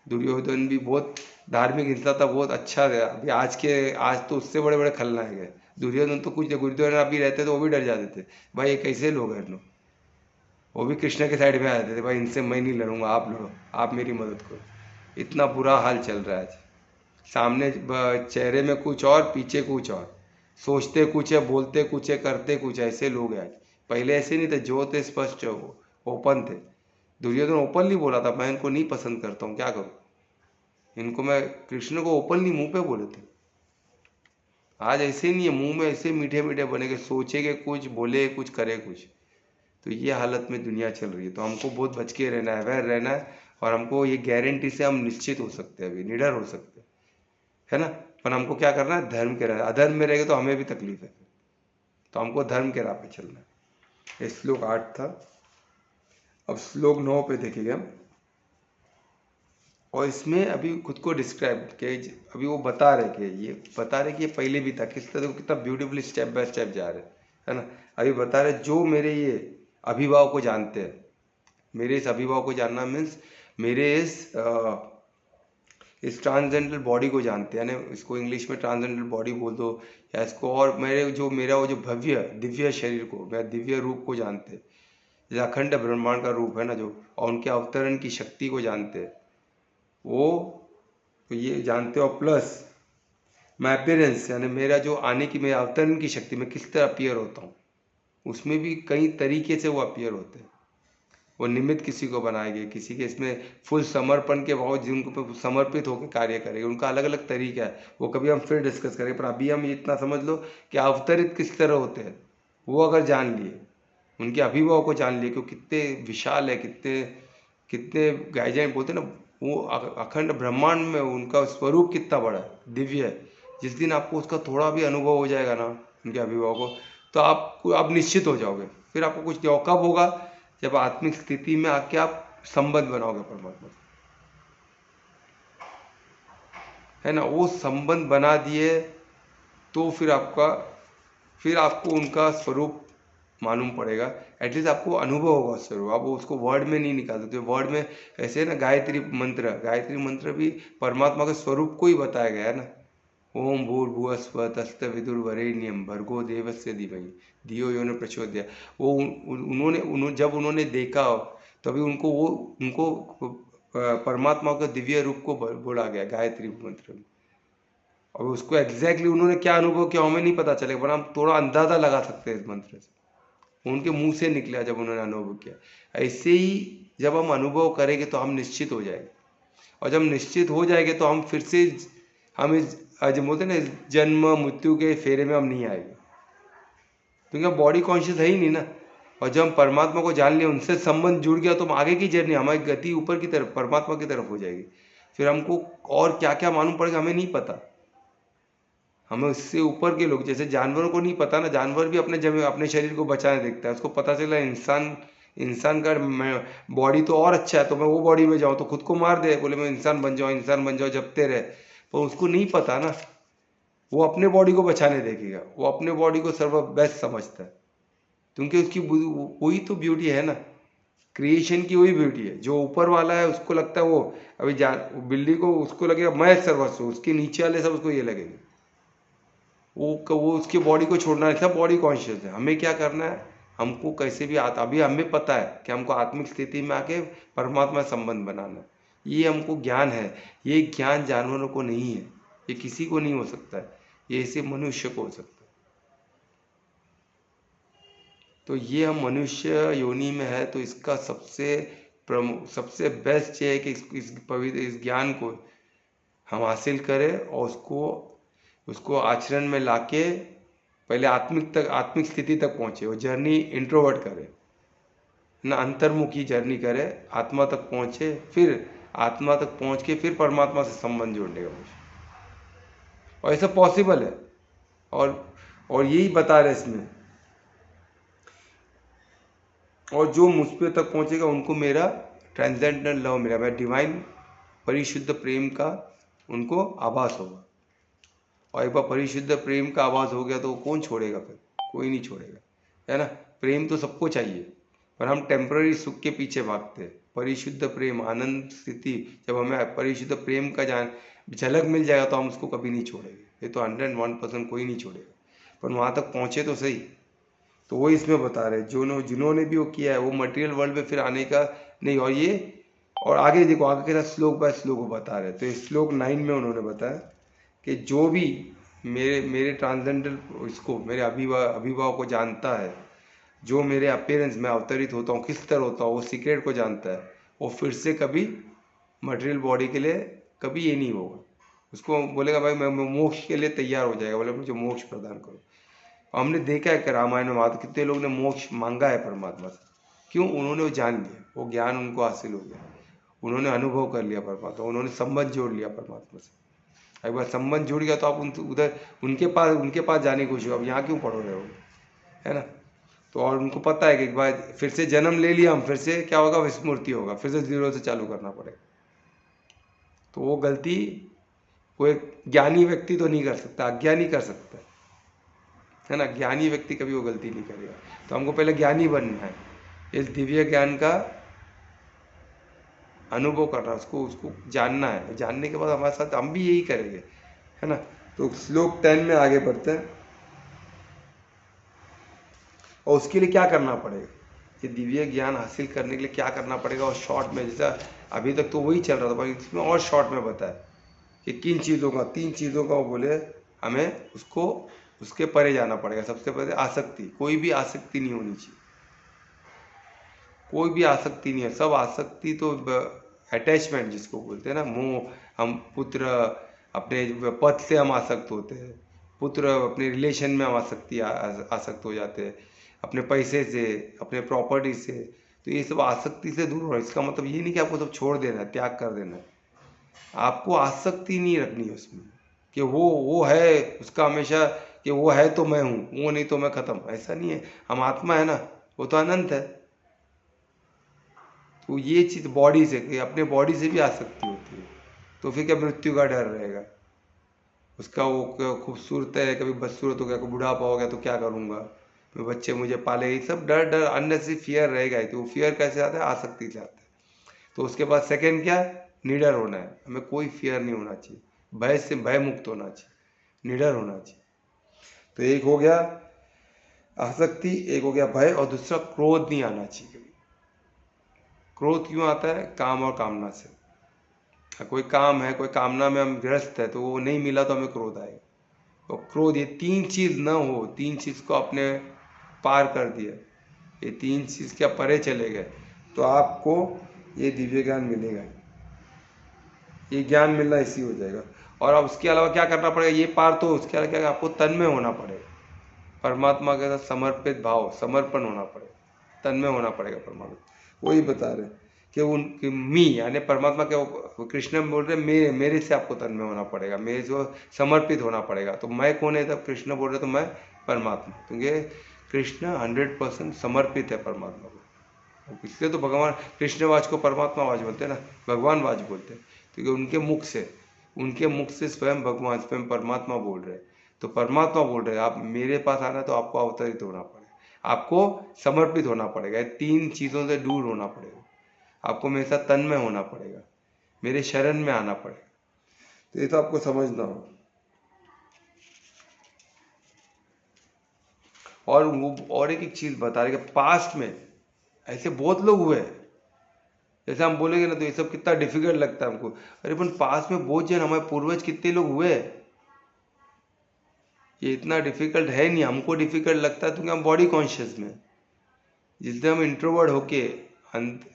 दुर्योधन भी बहुत धार्मिक इंसान था, बहुत अच्छा है। अभी आज तो उससे बड़े बड़े खलनायक है। दुर्योधन तो कुछ, दुर्योधन अभी रहते तो वो भी डर जाते थे, भाई ये कैसे लोग हैं लोग। वो भी कृष्ण के साइड में आ जाते थे, भाई इनसे मैं नहीं लड़ूंगा, आप लड़ो, आप मेरी मदद करो। इतना बुरा हाल चल रहा है आज। सामने चेहरे में कुछ और, पीछे कुछ और, सोचते कुछ है, बोलते कुछ है, करते कुछ है, ऐसे लोग हैं आज। पहले ऐसे नहीं थे, जो थे स्पष्ट, ओपन थे। दुर्योधन ओपनली बोला था, मैं इनको नहीं पसंद करता हूँ, क्या करूँ इनको, मैं कृष्ण को ओपनली मुंह पे बोले थे। आज ऐसे नहीं है, मुंह में ऐसे मीठे मीठे बनेंगे, सोचेंगे कुछ, बोले कुछ, करे कुछ। तो ये हालत में दुनिया चल रही है। तो हमको बहुत बच के रहना है, अवेयर रहना है। और हमको ये गारंटी से हम निश्चित हो सकते हैं, अभी निडर हो सकते हैं, है ना। पर हमको क्या करना है, धर्म के राह। अधर्म में रहेंगे तो हमें भी तकलीफ है, तो हमको धर्म के राह पे चलना है। ये श्लोक 8 था। अब श्लोक 9 पे देखेंगे हम। और इसमें अभी खुद को डिस्क्राइब के, अभी वो बता रहे कि ये पहले भी था, किस तरह कितना ब्यूटीफुली स्टेप बाय स्टेप जा रहे, है ना। अभी बता रहे, जो मेरे ये अभिभाव को जानते हैं, मेरे इस अभिभाव को जानना मीन्स मेरे इस ट्रांसजेंडर बॉडी को जानते हैं, यानी इसको इंग्लिश में ट्रांसजेंडर बॉडी बोल दो, या इसको, और मेरा वो जो भव्य दिव्य शरीर को, मेरा दिव्य रूप को जानते हैं, जो अखंड ब्रह्मांड का रूप है ना जो, और उनके अवतरण की शक्ति को जानते हैं, वो तो ये जानते हो। प्लस मैं अपीयरेंस, यानी मेरा जो आने की, मेरा अवतरण की शक्ति, मैं किस तरह अपीयर होता हूँ, उसमें भी कई तरीके से वो अपीयर होते हैं। वो निमित्त किसी को बनाएंगे, किसी के इसमें फुल समर्पण के भाव, जिनको समर्पित होकर कार्य करेंगे, उनका अलग अलग तरीका है। वो कभी हम फिर डिस्कस करेंगे, पर अभी हम इतना समझ लो कि अवतरित किस तरह होते हैं, वो अगर जान लिए, उनके अभिभाव को जान लिए कि वो कितने विशाल है, कितने कितने गाइजाइन बोलते हैं ना, वो अखंड ब्रह्मांड में उनका स्वरूप कितना बड़ा है, दिव्य है। जिस दिन आपको उसका थोड़ा भी अनुभव हो जाएगा ना, उनके अभिभाव को, तो आप निश्चित हो जाओगे। फिर आपको कुछ नहीं, कब होगा, जब आत्मिक स्थिति में आके आप संबंध बनाओगे परमात्मा से, है ना। वो संबंध बना दिए तो फिर आपको उनका स्वरूप मालूम पड़ेगा, एटलीस्ट आपको अनुभव होगा उस स्वरूप। आप उसको वर्ड में नहीं निकाल सकते। वर्ड में ऐसे है ना, गायत्री मंत्र भी परमात्मा के स्वरूप को ही बताया गया है ना। ओम भूर्भुवः स्वः तत्सवितुर्वरेण्यं भर्गो देवस्य धीमहि धियो यो न प्रचोदयात्। वो जब उन्होंने देखा, तभी उनको परमात्मा के दिव्य रूप को बोला गया गायत्री मंत्र में। और उसको एग्जैक्टली उन्होंने क्या अनुभव किया हमें नहीं पता चलेगा, पर हम थोड़ा अंदाजा लगा सकते हैं इस मंत्र से। उनके मुंह से निकला जब उन्होंने अनुभव किया। ऐसे ही जब हम अनुभव करेंगे तो हम निश्चित हो जाएंगे, और जब निश्चित हो जाएंगे तो हम फिर से आज बोलते ना, जन्म मृत्यु के फेरे में हम नहीं आएंगे, क्योंकि बॉडी कॉन्शियस है ही नहीं ना। और जब हम परमात्मा को जान लिया, उनसे संबंध जुड़ गया, तो हम आगे की जर्नी, हमारी गति ऊपर की तरफ, परमात्मा की तरफ हो जाएगी। फिर हमको और क्या क्या मालूम पड़ेगा हमें नहीं पता। हमें उससे ऊपर के लोग, जैसे जानवरों को नहीं पता ना, जानवर भी अपने शरीर को बचाने देखता है। उसको पता चला इंसान का बॉडी तो और अच्छा है, तो मैं वो बॉडी में जाऊँ, तो खुद को मार दे, बोले मैं इंसान बन जाऊँ, जपते रहे। पर उसको नहीं पता ना, वो अपने बॉडी को बचाने देखेगा, वो अपने बॉडी को सर्व बेस्ट समझता है, क्योंकि उसकी वही तो ब्यूटी है ना, क्रिएशन की वही ब्यूटी है। जो ऊपर वाला है उसको लगता है वो अभी बिल्ली को उसको लगेगा मैं सर्वस्व, उसके नीचे वाले सब उसको ये लगेगा, वो उसकी बॉडी को छोड़ना नहीं, सब बॉडी कॉन्शियस है। हमें क्या करना है, हमको कैसे भी अभी हमें पता है कि हमको आत्मिक स्थिति में आके परमात्मा से संबंध बनाना है। ये हमको ज्ञान है। ये ज्ञान जानवरों को नहीं है, ये किसी को नहीं हो सकता है, ये इसे मनुष्य को हो सकता है। तो ये हम मनुष्य योनि में है, तो इसका सबसे बेस्ट ये है कि इस ज्ञान को हम हासिल करें और उसको आचरण में लाके पहले आत्मिक स्थिति तक पहुँचे। वो जर्नी इंट्रोवर्ट करे ना, अंतर्मुखी जर्नी करे, आत्मा तक पहुँचे, फिर आत्मा तक पहुँच के फिर परमात्मा से संबंध जोड़ने का कोशिश। और ऐसा पॉसिबल है, और यही बता रहे इसमें। और जो मुझ पे तक पहुँचेगा उनको मेरा ट्रांसेंडेंटल लव मिला, मैं डिवाइन परिशुद्ध प्रेम का उनको आभास होगा। और एक बार परिशुद्ध प्रेम का आभास हो गया तो कौन छोड़ेगा, फिर कोई नहीं छोड़ेगा, है ना। प्रेम तो सबको चाहिए, पर हम टेम्पररी सुख के पीछे भागते हैं। परिशुद्ध प्रेम, आनंद स्थिति, जब हमें परिशुद्ध प्रेम का झलक मिल जाएगा तो हम उसको कभी नहीं छोड़ेंगे। ये तो 101% कोई नहीं छोड़ेगा, पर वहाँ तक पहुँचे तो सही। तो वो इसमें बता रहे जिन्होंने भी वो किया है, वो मटेरियल वर्ल्ड में फिर आने का नहीं। और आगे देखो, आगे के श्लोक बाय श्लोक वो बता रहे। तो श्लोक 9 में उन्होंने बताया कि जो भी मेरे ट्रांसेंडेंटल इसको, मेरे अभिभाव को जानता है, जो मेरे अपीयरेंस में अवतरित होता हूँ, किस तरह होता हूँ, वो सीक्रेट को जानता है, वो फिर से कभी मटेरियल बॉडी के लिए कभी ये नहीं होगा। उसको बोलेगा भाई मैं मोक्ष के लिए तैयार हो जाएगा, बोले मुझे मोक्ष प्रदान करो। हमने देखा है कि रामायण में कितने लोग ने मोक्ष मांगा है परमात्मा से। क्यों? उन्होंने वो जान लिया, वो ज्ञान उनको हासिल हो गया, उन्होंने अनुभव कर लिया परमात्मा, उन्होंने संबंध जोड़ लिया परमात्मा से। एक बार संबंध जुड़ गया तो आप उधर उनके पास जाने की कोशिश, अब यहाँ क्यों पढ़ो रहे हो, है ना। तो और उनको पता है कि एक बार फिर से जन्म ले लिया हम, फिर से क्या होगा, विस्मृति होगा, फिर से जीरो से चालू करना पड़ेगा। तो वो गलती कोई ज्ञानी व्यक्ति तो नहीं कर सकता, अज्ञानी कर सकता है ना। ज्ञानी व्यक्ति कभी वो गलती नहीं करेगा। तो हमको पहले ज्ञानी बनना है, इस दिव्य ज्ञान का अनुभव करना, उसको जानना है। जानने के बाद हमारे साथ हम भी यही करेंगे, है ना। तो श्लोक 10 में आगे बढ़ते हैं। और उसके लिए क्या करना पड़ेगा, ये दिव्य ज्ञान हासिल करने के लिए क्या करना पड़ेगा। और शॉर्ट में, जैसा अभी तक तो वही चल रहा था, पर इसमें और शॉर्ट में बताया कि किन चीज़ों का, 3 चीज़ों का वो बोले हमें उसके परे जाना पड़ेगा। सबसे पहले आसक्ति, कोई भी आसक्ति नहीं होनी चाहिए, कोई भी आसक्ति नहीं है। सब आसक्ति तो अटैचमेंट जिसको बोलते हैं ना, मोह। हम पुत्र, अपने पद से हम आसक्त होते हैं, पुत्र अपने रिलेशन में हम आसक्त हो जाते हैं, अपने पैसे से, अपने प्रॉपर्टी से। तो ये सब आसक्ति से दूर होना। इसका मतलब ये नहीं कि आपको सब छोड़ देना है, त्याग कर देना है। आपको आसक्ति नहीं रखनी है उसमें कि वो है, उसका हमेशा कि वो है तो मैं हूँ, वो नहीं तो मैं खत्म, ऐसा नहीं है। हम आत्मा है ना, वो तो अनंत है। तो ये चीज़ बॉडी से, अपने बॉडी से भी आसक्ति होती है, तो फिर क्या मृत्यु का डर रहेगा उसका। वो खूबसूरत है, कभी बदसूरत हो गया, कभी बुढ़ापा हो गया तो क्या करूँगा, बच्चे मुझे पाले, ये सब डर अननेसेसरी फियर रहेगा। तो वो फियर कैसे आता है, आसक्ति से आता है। तो उसके बाद सेकेंड क्या, निडर होना है। हमें कोई फियर नहीं होना चाहिए, भय से भय मुक्त होना चाहिए, निडर होना चाहिए। तो एक हो गया आसक्ति, एक हो गया भय, और दूसरा क्रोध नहीं आना चाहिए कभी। क्रोध क्यों आता है, काम और कामना से। कोई काम है, कोई कामना में हम ग्रस्त है, तो वो नहीं मिला तो हमें क्रोध आएगा। तो क्रोध, ये 3 चीज़ ना हो, 3 चीज़ को आपने पार कर दिया, ये 3 चीज़ क्या परे चले गए, तो आपको ये दिव्य ज्ञान मिलेगा। ये ज्ञान मिलना इसी हो जाएगा। और अब उसके अलावा क्या करना पड़ेगा, ये पार तो उसके अलावा क्या, आपको तन में होना पड़ेगा, परमात्मा के साथ समर्पित भाव, समर्पण होना पड़ेगा। तन्मय होना पड़ेगा परमात्मा। वही बता रहे कि उनकी मी यानी परमात्मा के कृष्ण बोल रहे मेरे से आपको तन्मय होना पड़ेगा, मेरे जो समर्पित होना पड़ेगा। तो मैं कौन है? तब कृष्ण बोल रहे तो मैं परमात्मा, क्योंकि कृष्ण 100% समर्पित है परमात्मा को। इसलिए तो भगवान कृष्णवाच को परमात्मावाच बोलते हैं ना, भगवानवाच बोलते हैं, क्योंकि उनके मुख से स्वयं भगवान स्वयं परमात्मा बोल रहे हैं। तो परमात्मा बोल रहे हैं आप मेरे पास आना तो आपको अवतरित होना पड़ेगा, आपको समर्पित होना पड़ेगा, 3 चीज़ों से दूर होना पड़ेगा, आपको मेरे साथ तन्मय होना पड़ेगा, मेरे शरण में आना पड़ेगा। तो ये तो आपको समझना हो। और वो और एक चीज़ बता रहे कि पास्ट में ऐसे बहुत लोग हुए, जैसे हम बोलेंगे ना तो ये सब कितना डिफिकल्ट लगता है हमको। अरे पण पास्ट में बहुत जन हमारे पूर्वज कितने लोग हुए, ये इतना डिफिकल्ट है नहीं, हमको डिफिकल्ट लगता है क्योंकि हम बॉडी कॉन्शियस में। जिस दिन हम इंट्रोवर्ट होके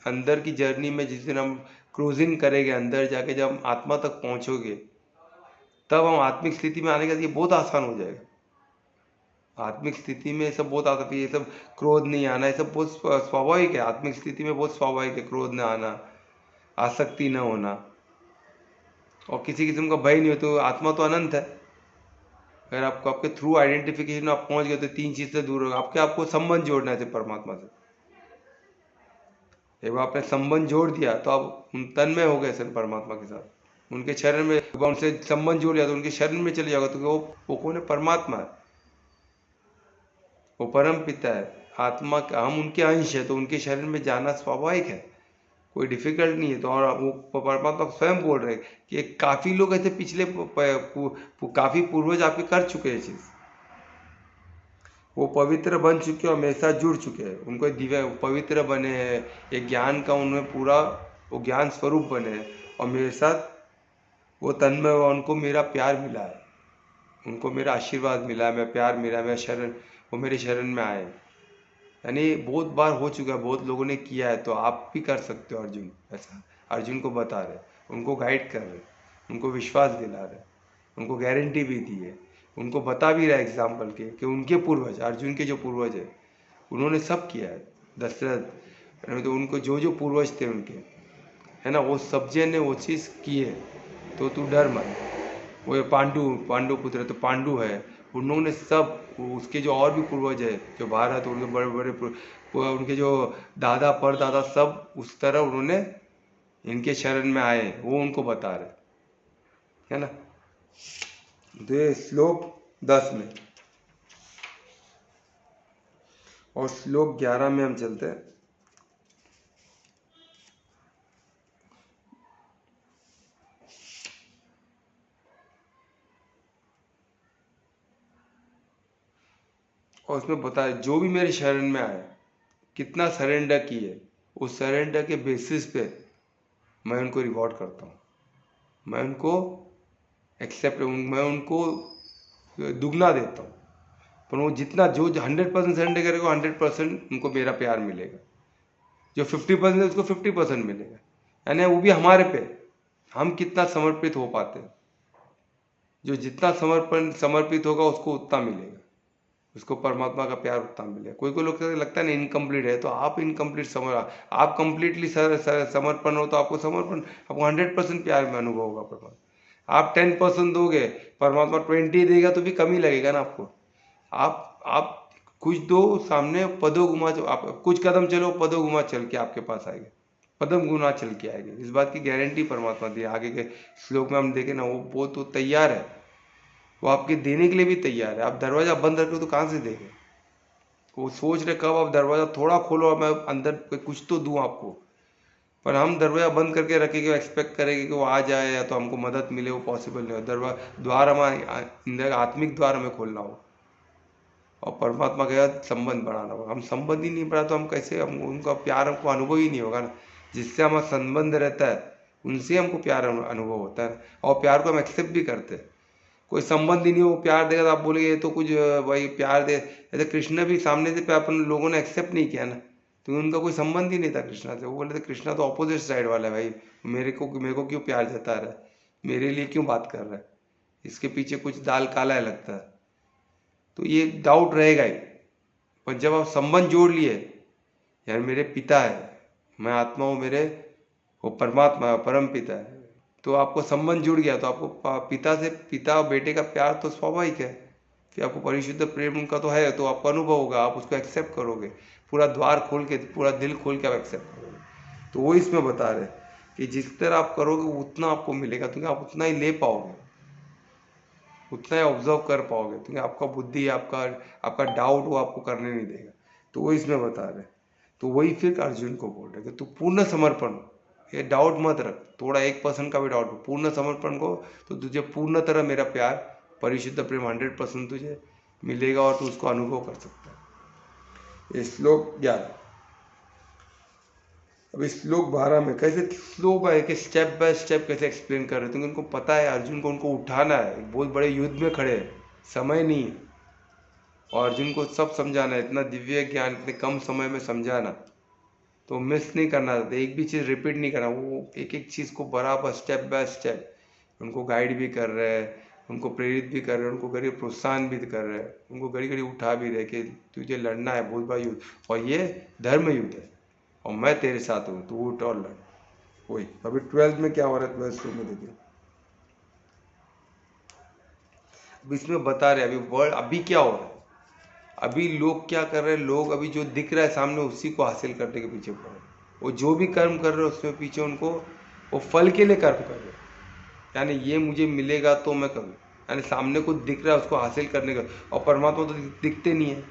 अंदर की जर्नी में, जिस दिन हम क्रूजिंग करेंगे अंदर जाके, जब हम आत्मा तक पहुंचोगे तब हम आत्मिक स्थिति में आने का ये बहुत आसान हो जाएगा। आत्मिक स्थिति में सब बहुत आसान, ये सब क्रोध नहीं आना, ये सब बहुत स्वाभाविक है। आत्मिक स्थिति में बहुत स्वाभाविक है क्रोध न आना, आसक्ति न होना, और किसी किस्म का भय नहीं हो। तो आत्मा तो अनंत है। अगर आपको आपके थ्रू आइडेंटिफिकेशन आप पहुंच गए तो 3 चीज से दूर होगा। आपको संबंध जोड़ना है परमात्मा से। एक बार आपने संबंध जोड़ दिया तो आप तन्मय हो गए सर परमात्मा के साथ, उनके शरण में। उनसे संबंध जोड़ लिया तो उनके शरण में चले जाओगे, तो वो कौन है? परमात्मा है, वो परम पिता है, आत्मा का हम उनके अंश है, तो उनके शरण में जाना स्वाभाविक है, कोई डिफिकल्ट नहीं है। तो और वो परमात्मा स्वयं बोल रहे हैं कि काफी लोग ऐसे पिछले काफी पूर्वज आपके कर चुके हैं चीज, वो पवित्र बन चुके हैं और मेरे साथ जुड़ चुके हैं। उनको दिव्य पवित्र बने हैं, एक ज्ञान का उनमें पूरा वो ज्ञान स्वरूप बने हैं, और मेरे साथ वो तन्मय हुआ, उनको मेरा प्यार मिला है, उनको मेरा आशीर्वाद मिला है, मैं प्यार मिला है, मेरा शरण, वो मेरे शरण में आए। यानी बहुत बार हो चुका है, बहुत लोगों ने किया है, तो आप भी कर सकते हो। अर्जुन ऐसा अर्जुन को बता रहे, उनको गाइड कर रहे, उनको विश्वास दिला रहे, उनको गारंटी भी दी है, उनको बता भी रहा है एग्जाम्पल के कि उनके पूर्वज, अर्जुन के जो पूर्वज है उन्होंने सब किया है। दशरथ तो उनको जो जो पूर्वज थे उनके, है ना, वो सब जन ने वो चीज़ की है, तो तू डर मत। वो पांडु पुत्र तो पांडु है, उन्होंने सब उसके जो और भी पूर्वज है जो भारत, उनके बड़े बड़े उनके जो दादा परदादा सब उस तरह उन्होंने इनके शरण में आए, वो उनको बता रहे, है ना। तो ये श्लोक 10 में, और श्लोक 11 में हम चलते हैं। और उसमें बताया जो भी मेरे शरण में आए, कितना सरेंडर किए, उस सरेंडर के बेसिस पे मैं उनको रिवॉर्ड करता हूँ, मैं उनको एक्सेप्ट, मैं उनको दुगना देता हूँ। पर वो जितना जो 100% सरेंडर करेगा 100% उनको मेरा प्यार मिलेगा, जो 50% है उसको 50% मिलेगा। यानी वो भी हमारे पे, हम कितना समर्पित हो पाते हैं। जो जितना समर्पित होगा उसको उतना मिलेगा, उसको परमात्मा का प्यार उतना मिलेगा। कोई कोई लोग लगता है ना इनकम्प्लीट है, तो आप इनकम्प्लीट आप कंप्लीटली समर्पण हो तो आपको 100% प्यार में अनुभव होगा परमात्मा। आप 10% दोगे, परमात्मा 20 देगा तो भी कमी लगेगा ना आपको। आप कुछ दो सामने, पदों गुमा, आप कुछ कदम चलो, पदों गुमा चल के आपके पास आएंगे, पदम गुना चल के आएंगे। इस बात की गारंटी परमात्मा दी। आगे के श्लोक में हम देखें ना, वो तो तैयार है, वो आपके देने के लिए भी तैयार है। आप दरवाजा बंद रखो तो कहाँ से देंगे? वो सोच रहे कब आप दरवाजा थोड़ा खोलो और मैं अंदर कुछ तो दूं आपको। पर हम दरवाजा बंद करके रखेंगे, एक्सपेक्ट करेंगे कि वो आ जाए या तो हमको मदद मिले, वो पॉसिबल नहीं हो। द्वार हमारे आत्मिक द्वार हमें खोलना हो, और परमात्मा के साथ संबंध बढ़ाना होगा। हम संबंध ही नहीं बढ़ा तो हम कैसे, हम उनका प्यार हमको अनुभव ही नहीं होगा ना। जिससे हमारा संबंध रहता है उनसे हमको प्यार अनुभव होता है, और प्यार को हम एक्सेप्ट भी करते हैं। कोई संबंध ही नहीं हो, प्यार देगा तो आप बोलेंगे ये तो कुछ भाई प्यार दे। ऐसे कृष्ण भी सामने से अपन लोगों ने एक्सेप्ट नहीं किया ना, तो उनका कोई संबंध ही नहीं था कृष्णा से। वो बोले थे कृष्णा तो अपोजिट साइड वाला है भाई, मेरे को क्यों प्यार जता रहा है, मेरे लिए क्यों बात कर रहा है, इसके पीछे कुछ दाल काला है लगता है। तो ये डाउट रहेगा ही। पर जब आप संबंध जोड़ लिए यानी मेरे पिता है, मैं आत्मा हूँ, मेरे वो परमात्मा परम पिता है। तो आपको संबंध जुड़ गया, तो आपको पिता से, पिता और बेटे का प्यार तो स्वाभाविक है कि आपको परिशुद्ध प्रेम उनका तो है, तो आपको अनुभव होगा, आप उसको एक्सेप्ट करोगे, पूरा द्वार खोल के, पूरा दिल खोल के आप एक्सेप्ट करोगे। तो वो इसमें बता रहे कि जिस तरह आप करोगे उतना आपको मिलेगा, क्योंकि आप उतना ही ले पाओगे, उतना ही ऑब्जर्व कर पाओगे, क्योंकि आपका बुद्धि, आपका डाउट वो आपको करने नहीं देगा। तो वो इसमें बता रहे। तो वही फिर अर्जुन को बोल रहे कि तू पूर्ण समर्पण, ये डाउट मत रख, थोड़ा 1% का भी डाउट, पूर्ण समर्पण को, तो तुझे पूर्ण तरह मेरा प्यार, परिशुद्ध प्रेम 100% तुझे मिलेगा और तू उसको अनुभव कर सकता है। ये श्लोक 11। अब इस श्लोक 12 में कैसे स्लो बाय के स्टेप बाय स्टेप कैसे एक्सप्लेन कर रहे हैं, क्योंकि उनको पता है अर्जुन को उनको उठाना है, एक बहुत बड़े युद्ध में खड़े हैं, समय नहीं है, और अर्जुन को सब समझाना है, इतना दिव्य ज्ञान इतने कम समय में समझाना, तो मिस नहीं करना, एक भी चीज़ रिपीट नहीं करना, वो एक एक चीज़ को बराबर स्टेप बाय स्टेप उनको गाइड भी कर रहे हैं, उनको प्रेरित भी कर रहे हैं, उनको घड़ी प्रोत्साहन भी कर रहे हैं, उनको घड़ी घड़ी उठा भी रहे कि तुझे लड़ना है बहुत बड़ा युद्ध, और ये धर्म युद्ध है, और मैं तेरे साथ हूँ, तू उठ और लड़। वही अभी 12th में क्या हो रहा है, 12th में देखिए। अब इसमें बता रहे अभी वर्ल्ड अभी क्या हो रहा है, अभी लोग क्या कर रहे हैं, लोग अभी जो दिख रहा है सामने उसी को हासिल करने के पीछे पड़ रहे हैं, वो जो भी कर्म कर रहे हैं उसमें पीछे उनको वो फल के लिए कर्म कर रहे हैं, यानी ये मुझे मिलेगा तो मैं करूँ, यानी सामने कुछ दिख रहा है उसको हासिल करने का, और परमात्मा तो दिखते नहीं है,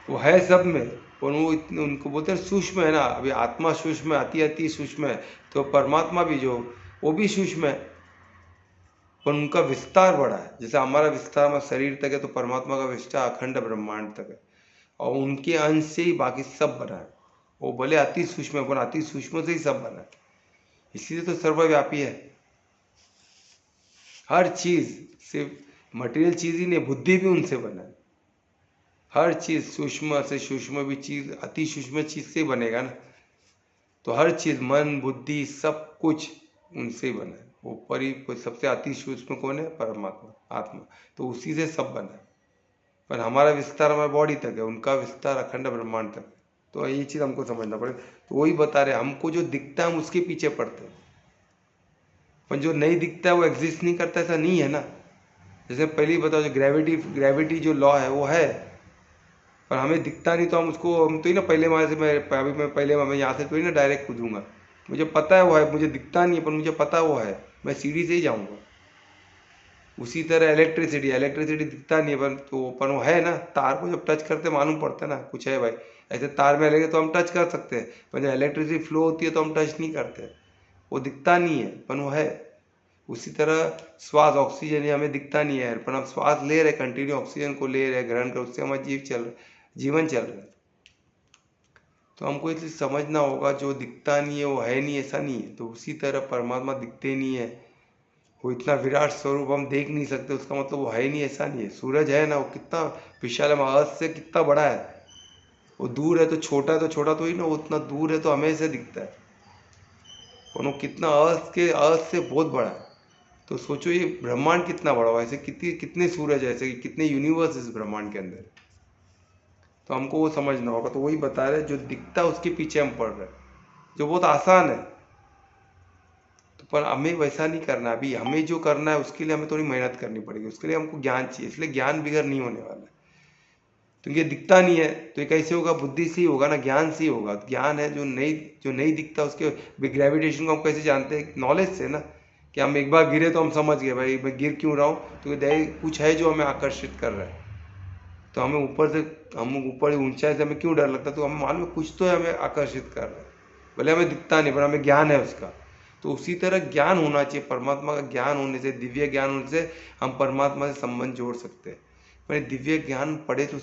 वो है सब में, और वो इतने उनको बोलते हैं सूक्ष्म है ना, अभी आत्मा सूक्ष्म है, अति अति सूक्ष्म है, तो परमात्मा भी जो वो भी सूक्ष्म है, पर उनका विस्तार बड़ा है, जैसे हमारा विस्तार हमारा शरीर तक है, तो परमात्मा का विस्तार अखंड ब्रह्मांड तक है, और उनके अंश से ही बाकी सब बना है, वो भले अति सूक्ष्म है पर अति सूक्ष्म से ही सब बना है, इसीलिए तो सर्वव्यापी है, हर चीज, सिर्फ मटेरियल चीज ही नहीं, बुद्धि भी उनसे बना है, हर चीज सूक्ष्म से सूक्ष्म भी चीज अति सूक्ष्म चीज से बनेगा ना, तो हर चीज मन बुद्धि सब कुछ उनसे ही बना है, वो सबसे अति सूक्ष्म कौन है, परमात्मा आत्मा, तो उसी से सब बना है, पर हमारा विस्तार हमारे बॉडी तक है, उनका विस्तार अखंड ब्रह्मांड तक है, तो ये चीज हमको समझना पड़ेगा। तो वही बता रहे हमको जो दिखता है हम उसके पीछे पड़ते हैं, पर जो नहीं दिखता है वो एग्जिस्ट नहीं करता, ऐसा नहीं है ना, जैसे पहले ही बताओ, जो ग्रेविटी जो लॉ है वो है, पर हमें दिखता नहीं, तो हम उसको, हम तो ही ना पहले वहाँ से, मैं यहाँ से तो ही ना डायरेक्ट कूदूंगा, मुझे पता है वो है, मुझे दिखता नहीं है पर मुझे पता वो है, मैं सीढ़ी से ही जाऊँगा। उसी तरह इलेक्ट्रिसिटी दिखता नहीं है पर वो है ना, तार को जब टच करते मालूम पड़ता है ना कुछ है भाई, ऐसे तार में लगे तो हम टच कर सकते हैं, पर जब इलेक्ट्रिसिटी फ्लो होती है तो हम टच नहीं करते, वो दिखता नहीं है पर वो है। उसी तरह श्वास, ऑक्सीजन ये हमें दिखता नहीं है, पर हम श्वास ले रहे, कंटिन्यू ऑक्सीजन को ले रहे, ग्रहण कर, उससे हमारा जीवन चल रहा है। तो हमको ये चीज़ समझना होगा, जो दिखता नहीं है वो है नहीं, ऐसा नहीं है। तो उसी तरह परमात्मा दिखते नहीं है, वो इतना विराट स्वरूप हम देख नहीं सकते, उसका मतलब वो है ही नहीं, ऐसा नहीं है। सूरज है ना, वो कितना विशाल है, अर्थ से कितना बड़ा है, वो दूर है तो छोटा है, तो छोटा तो ही ना, वो उतना दूर है तो हमें से दिखता है, और वो कितना अर्थ से बहुत बड़ा है। तो सोचो ये ब्रह्मांड कितना बड़ा हुआ, ऐसे कितने सूरज है, ऐसे कितने यूनिवर्स इस ब्रह्मांड के अंदर, तो हमको वो समझना होगा। तो वही बता रहे, जो दिखता है उसके पीछे हम पड़ रहे हैं, जो बहुत आसान है, तो पर हमें वैसा नहीं करना। अभी हमें जो करना है उसके लिए हमें थोड़ी मेहनत करनी पड़ेगी, उसके लिए हमको ज्ञान चाहिए, इसलिए ज्ञान बिगड़ नहीं होने वाला है, क्योंकि ये दिखता नहीं है, तो ये कैसे होगा, बुद्धि से ही होगा ना, ज्ञान से ही होगा। ज्ञान है जो नहीं दिखता, उसके ग्रेविटेशन को हम कैसे जानते हैं, नॉलेज से ना, कि हम एक बार गिरे तो हम समझ गए भाई मैं गिर क्यों रहा हूँ, तो कुछ है जो हमें आकर्षित कर रहा है, तो हमें ऊपर ऊंचाई से हमें क्यों डर लगता है, तो हमें मालूम है कुछ तो है हमें आकर्षित कर रहा है, भले हमें दिखता नहीं पर हमें ज्ञान है उसका। तो उसी तरह ज्ञान होना चाहिए, परमात्मा का ज्ञान होने से, दिव्य ज्ञान होने से हम परमात्मा से संबंध जोड़ सकते हैं। पर दिव्य ज्ञान पढ़े तो,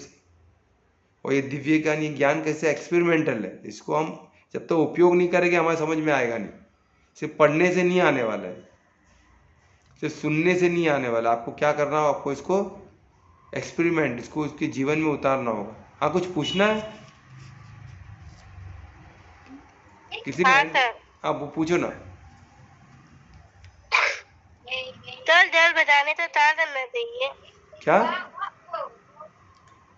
और ये दिव्य ज्ञान, ये ज्ञान कैसे एक्सपेरिमेंटल है, इसको हम जब तक तो उपयोग नहीं करेंगे हमारे समझ में आएगा नहीं। सिर्फ पढ़ने से नहीं आने वाला है, सिर्फ सुनने से नहीं आने वाला, आपको क्या करना हो, आपको इसको एक्सपेरिमेंट, इसको उसके जीवन में उतारना होगा। हाँ, कुछ पूछना है किसी ने? हाँ वो पूछो ना। तो जल बजाने तो तार करना चाहिए क्या?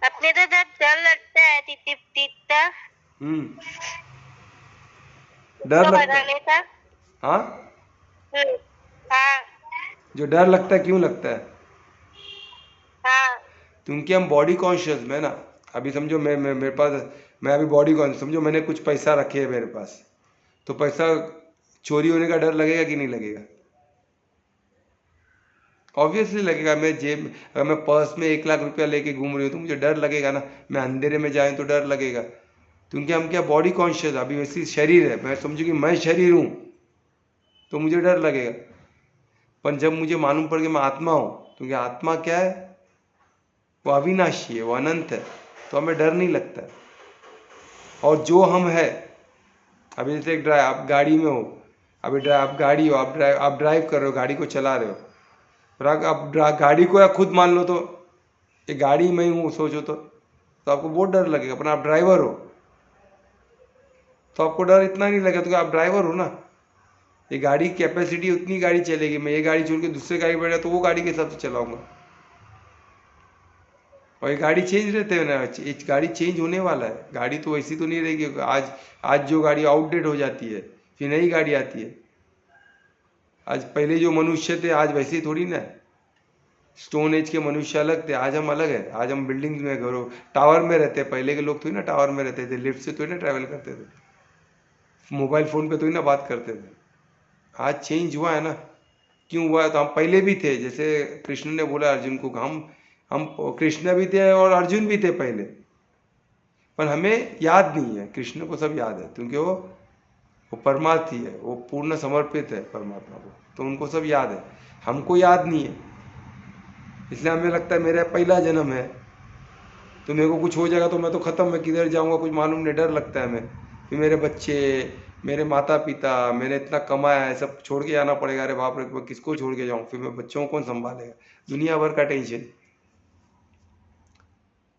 अपने तो जब डर लगता है तीता डर तो लगता बता है। लेता। हाँ, हाँ जो डर लगता है क्यों लगता है? हाँ क्योंकि हम बॉडी कॉन्शियस में ना। अभी समझो मैं मेरे पास, मैं अभी बॉडी कॉन्शियस, समझो मैंने कुछ पैसा रखे है मेरे पास, तो पैसा चोरी होने का डर लगेगा कि नहीं लगेगा? ऑब्वियसली लगेगा। मैं जेब, अगर मैं पर्स में 1 लाख रुपया लेके घूम रही हूँ तो मुझे डर लगेगा ना। मैं अंधेरे में जाए तो डर लगेगा, क्योंकि हम क्या बॉडी कॉन्शियस, अभी वैसी शरीर है, मैं समझू कि मैं शरीर हूँ तो मुझे डर लगेगा। पर जब मुझे मालूम पड़ कि मैं आत्मा हूँ, क्योंकि आत्मा क्या है, वो अविनाशी है, वो अनंत है, तो हमें डर नहीं लगता है। और जो हम है, अभी जैसे एक आप गाड़ी में हो, अभी आप गाड़ी हो, आप ड्राइव कर रहे हो, गाड़ी को चला रहे हो, और आप गाड़ी को या खुद मान लो तो ये गाड़ी में हूँ सोचो तो आपको बहुत डर लगेगा। पर आप ड्राइवर हो तो आपको डर इतना नहीं लगेगा, तो आप ड्राइवर हो ना। ये गाड़ी कैपेसिटी उतनी गाड़ी चलेगी, मैं ये गाड़ी छोड़ के दूसरे गाड़ी बैठा तो वो गाड़ी के हिसाब से चलाऊंगा। और ये गाड़ी चेंज रहते हैं ना, गाड़ी चेंज होने वाला है, गाड़ी तो वैसी तो नहीं रहेगी। आज जो गाड़ी आउटडेट हो जाती है फिर नई गाड़ी आती है। आज पहले जो मनुष्य थे आज वैसे ही थोड़ी ना है। स्टोन एज के मनुष्य अलग थे, आज हम अलग है। आज हम बिल्डिंग में, घरों, टावर में रहते हैं। पहले के लोग थोड़ी ना टावर में रहते थे, लिफ्ट से थोड़ी ना ट्रैवल करते थे, मोबाइल फ़ोन पे थोड़ी ना बात करते थे। आज चेंज हुआ है ना। क्यों हुआ है? तो हम पहले भी थे, जैसे कृष्ण ने बोला अर्जुन को, हम कृष्ण भी थे और अर्जुन भी थे पहले, पर हमें याद नहीं है। कृष्ण को सब याद है, क्योंकि वो परमार्थी है, वो पूर्ण समर्पित है परमात्मा को, तो उनको सब याद है, हमको याद नहीं है। इसलिए हमें लगता है मेरा पहला जन्म है, तो मेरे को कुछ हो जाएगा तो मैं तो ख़त्म, मैं किधर जाऊंगा कुछ मालूम नहीं, डर लगता है हमें। फिर मेरे बच्चे, मेरे माता पिता, मैंने इतना कमाया है, सब छोड़ के आना पड़ेगा। अरे बाप रे, मैं किसको छोड़ के जाऊँ? फिर मैं बच्चों को कौन संभालेगा? दुनिया भर का टेंशन।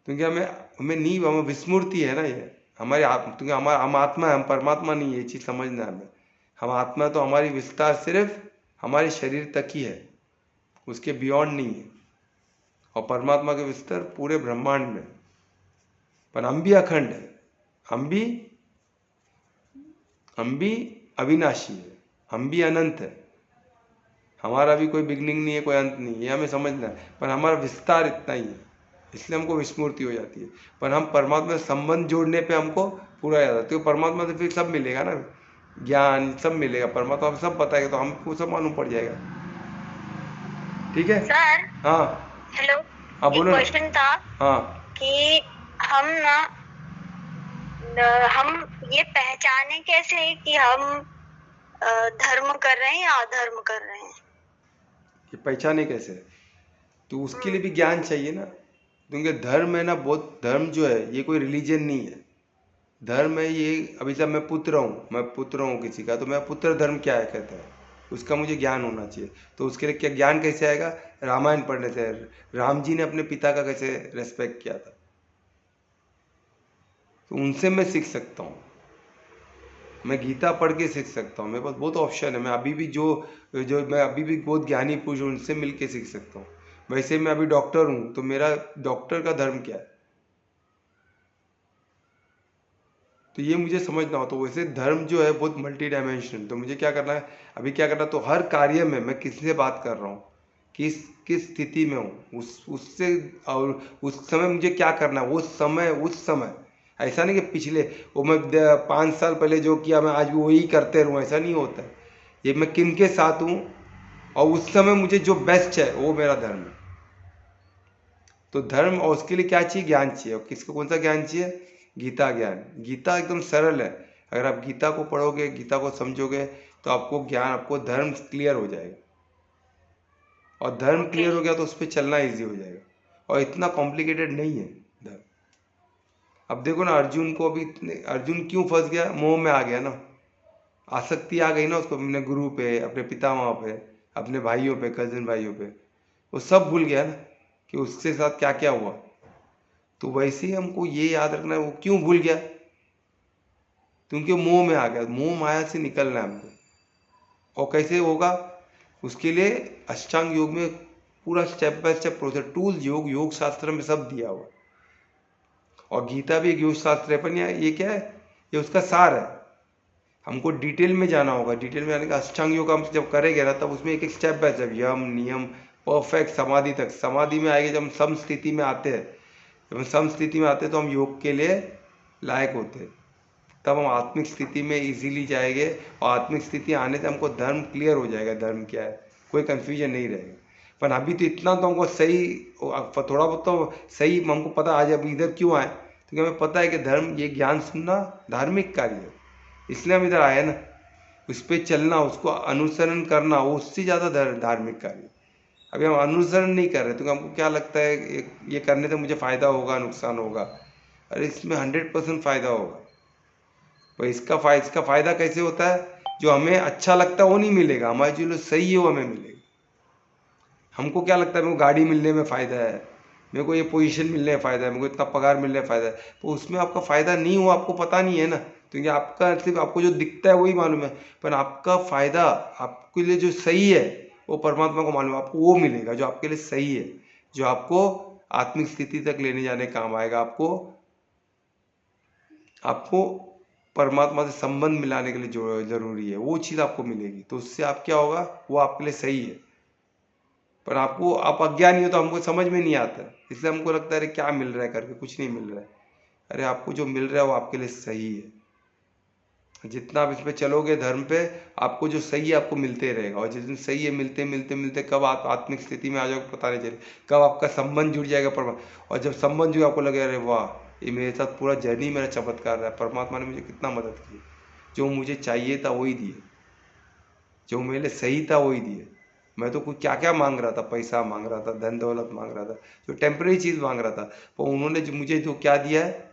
क्योंकि हमें हमें नहीं, हमें विस्मृति है ना ये हमारी क्योंकि हम आत्मा है, हम परमात्मा नहीं है, ये चीज़ समझना है हमें। हम आत्मा तो हमारी विस्तार सिर्फ हमारे शरीर तक ही है, उसके बियॉन्ड नहीं है। और परमात्मा के विस्तार पूरे ब्रह्मांड में। पर हम भी अखंड है, हम भी अविनाशी है, हम भी अनंत है। हमारा भी कोई बिगनिंग नहीं है, कोई अंत नहीं है, ये हमें समझना है। पर हमारा विस्तार इतना ही है, इसलिए हमको विस्मृति हो जाती है। पर हम परमात्मा से संबंध जोड़ने पे हमको पूरा याद आता है। तो परमात्मा से फिर सब मिलेगा ना, ज्ञान सब मिलेगा, परमात्मा को सब बताएगा तो हमको सब मालूम पड़ जाएगा। ठीक है सर। हाँ हेलो। हाँ, एक बोलो ना। क्वेश्चन था हाँ, कि हम ना हम ये पहचाने कैसे कि हम धर्म कर रहे हैं या अधर्म कर रहे हैं? ये पहचाने कैसे? तो उसके लिए भी ज्ञान चाहिए ना। क्योंकि धर्म है ना, बहुत, धर्म जो है ये कोई रिलीजन नहीं है। धर्म है ये, अभी जब मैं पुत्र हूँ किसी का, तो मैं पुत्र धर्म क्या है कहता है, उसका मुझे ज्ञान होना चाहिए। तो उसके लिए क्या ज्ञान कैसे आएगा? रामायण पढ़ने से। राम जी ने अपने पिता का कैसे रेस्पेक्ट किया था, तो उनसे मैं सीख सकता हूँ। मैं गीता पढ़ के सीख सकता हूँ, मेरे पास बहुत ऑप्शन है। मैं अभी भी जो जो मैं अभी भी बहुत ज्ञानी पुरुष हूँ, उनसे मिल के सीख सकता हूँ। वैसे मैं अभी डॉक्टर हूँ, तो मेरा डॉक्टर का धर्म क्या है, तो ये मुझे समझना हो। तो वैसे धर्म जो है बहुत मल्टी डायमेंशनल। तो मुझे क्या करना है, अभी क्या करना है, तो हर कार्य में मैं किससे बात कर रहा हूँ, किस स्थिति में हूँ, उससे, और उस समय मुझे क्या करना है, उस समय। ऐसा नहीं कि पिछले वो मैं 5 साल पहले जो किया मैं आज भी वही करते रहूँ, ऐसा नहीं होता है। ये मैं किन के साथ हूँ और उस समय मुझे जो बेस्ट है वो मेरा धर्म है। तो धर्म, और उसके लिए क्या चाहिए? ज्ञान चाहिए। और किसको कौन सा ज्ञान चाहिए? गीता ज्ञान। गीता एकदम सरल है, अगर आप गीता को पढ़ोगे, गीता को समझोगे, तो आपको ज्ञान, आपको धर्म क्लियर हो जाएगा। और धर्म क्लियर हो गया तो उस पर चलना ईजी हो जाएगा, और इतना कॉम्प्लिकेटेड नहीं है धर्म। अब देखो ना, अर्जुन को अभी अर्जुन क्यों फंस गया? मोह में आ गया ना, आसक्ति आ गई ना उसको, अपने गुरु पे, अपने पितामह पे, अपने भाइयों पे, कजिन भाइयों पे, वो सब भूल गया ना कि उसके साथ क्या क्या हुआ। तो वैसे ही हमको ये याद रखना है, वो क्यों भूल गया? क्योंकि वो मोह में आ गया। मोह माया से निकलना है हमको। और कैसे होगा? उसके लिए अष्टांग योग में पूरा step by step process, tools, योग शास्त्र में सब दिया हुआ। और गीता भी एक योग शास्त्र है, पर ये क्या है, ये उसका सार है। हमको डिटेल में जाना होगा। डिटेल में जाने का अष्टांग योग हम जब करेंगे ना, तब उसमें एक एक स्टेप बाय स्टेप, यम नियम परफेक्ट समाधि तक। समाधि में आएंगे जब हम सम स्थिति में आते हैं, जब हम सम स्थिति में आते हैं तो हम योग के लिए लायक होते हैं। तब हम आत्मिक स्थिति में इजीली जाएंगे, और आत्मिक स्थिति आने से हमको धर्म क्लियर हो जाएगा, धर्म क्या है, कोई कंफ्यूजन नहीं रहेगा। पर अभी तो इतना तो हमको सही, थोड़ा बहुत तो सही हमको पता। आज अभी इधर क्यों आए, क्योंकि हमें पता है कि धर्म, ये ज्ञान सुनना धार्मिक कार्य है, इसलिए हम इधर आए ना। उस पर चलना, उसको अनुसरण करना, वो उससे ज़्यादा धार्मिक कार्य। अभी हम अनुसरण नहीं कर रहे तो हमको क्या लगता है ये करने से मुझे फ़ायदा होगा, नुकसान होगा। अरे इसमें 100% फ़ायदा होगा। तो इसका फ़ायदा कैसे होता है, जो हमें अच्छा लगता है वो नहीं मिलेगा, हमारे जो सही है वो हमें मिलेगा। हमको क्या लगता है, मेरे को गाड़ी मिलने में फ़ायदा है, मेरे को ये पोजीशन मिलने में फ़ायदा है, मेरे को इतना पगार मिलने में फ़ायदा है, तो उसमें आपका फ़ायदा नहीं हुआ, आपको पता नहीं है ना। क्योंकि आपका सिर्फ आपको जो दिखता है वही मालूम है, पर आपका फ़ायदा आपके लिए जो सही है वो परमात्मा को मालूम है, आपको वो मिलेगा जो आपके लिए सही है, जो आपको आत्मिक स्थिति तक लेने जाने काम आएगा, आपको परमात्मा से संबंध मिलाने के लिए जो जरूरी है वो चीज़ आपको मिलेगी। तो उससे आप क्या होगा, वो आपके लिए सही है। पर आप अज्ञानी हो तो हमको समझ में नहीं आता, इसलिए हमको लगता है अरे क्या मिल रहा है करके, कुछ नहीं मिल रहा है। अरे आपको जो मिल रहा है वो आपके लिए सही है। जितना आप इस पे चलोगे धर्म पे, आपको जो सही है आपको मिलते रहेगा। और जिस दिन सही है, मिलते मिलते मिलते कब आप आत्मिक स्थिति में आ जाओगे पता नहीं चले, कब आपका संबंध जुड़ जाएगा परमात्मा। और जब संबंध जुड़े आपको लगेगा अरे वाह, ये मेरे साथ पूरा जर्नी मेरा चमत्कार रहा है, परमात्मा ने मुझे कितना मदद की, जो मुझे चाहिए था वही दिए, जो मेरे लिए सही था वही दिए। मैं तो कुछ क्या क्या मांग रहा था, पैसा मांग रहा था, धन दौलत मांग रहा था, जो टेम्परेरी चीज़ मांग रहा था, पर उन्होंने जो मुझे जो क्या दिया है,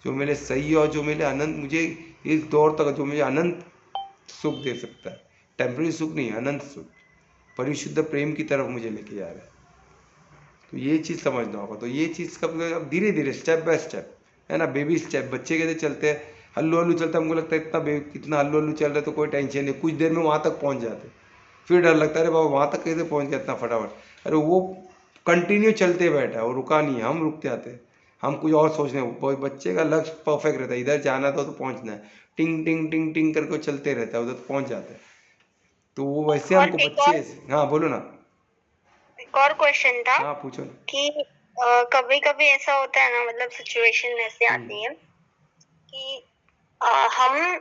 जो मेरे सही है और जो मेरे अनंत, मुझे इस दौर तक जो मुझे अनंत सुख दे सकता है। टेम्परेरी सुख नहीं, अनंत सुख, परिशुद्ध प्रेम की तरफ मुझे लेके जा रहा है। तो ये चीज़ समझना होगा। तो ये चीज़ कब, अब धीरे धीरे स्टेप बाय स्टेप है ना, बेबी स्टेप। बच्चे कैसे चलते हैं, हल्लू हल्लू चलता है, हमको लगता है कितना हल्लू हल्लू चल रहा है तो कोई टेंशन नहीं, कुछ देर में वहाँ तक पहुँच जाते, फिर डर लगता है अरे बाबा वहाँ तक कैसे पहुँच गया इतना फटाफट। अरे वो कंटिन्यू चलते बैठा है, वो रुका नहीं है, हम रुक जाते हैं, हम कुछ और सोचने। बच्चे का लक्ष्य परफेक्ट रहता है, इधर जाना था तो पहुँचना है, टिंग टिंग टिंग टिंग करके चलते रहता है, उधर पहुँच जाते हैं। तो वो वैसे और हमको बच्चे, हाँ बोलो ना। एक और क्वेश्चन था हाँ पूछो ना। कि कभी कभी ऐसा होता है ना, मतलब सिचुएशन ऐसे आती है कि हम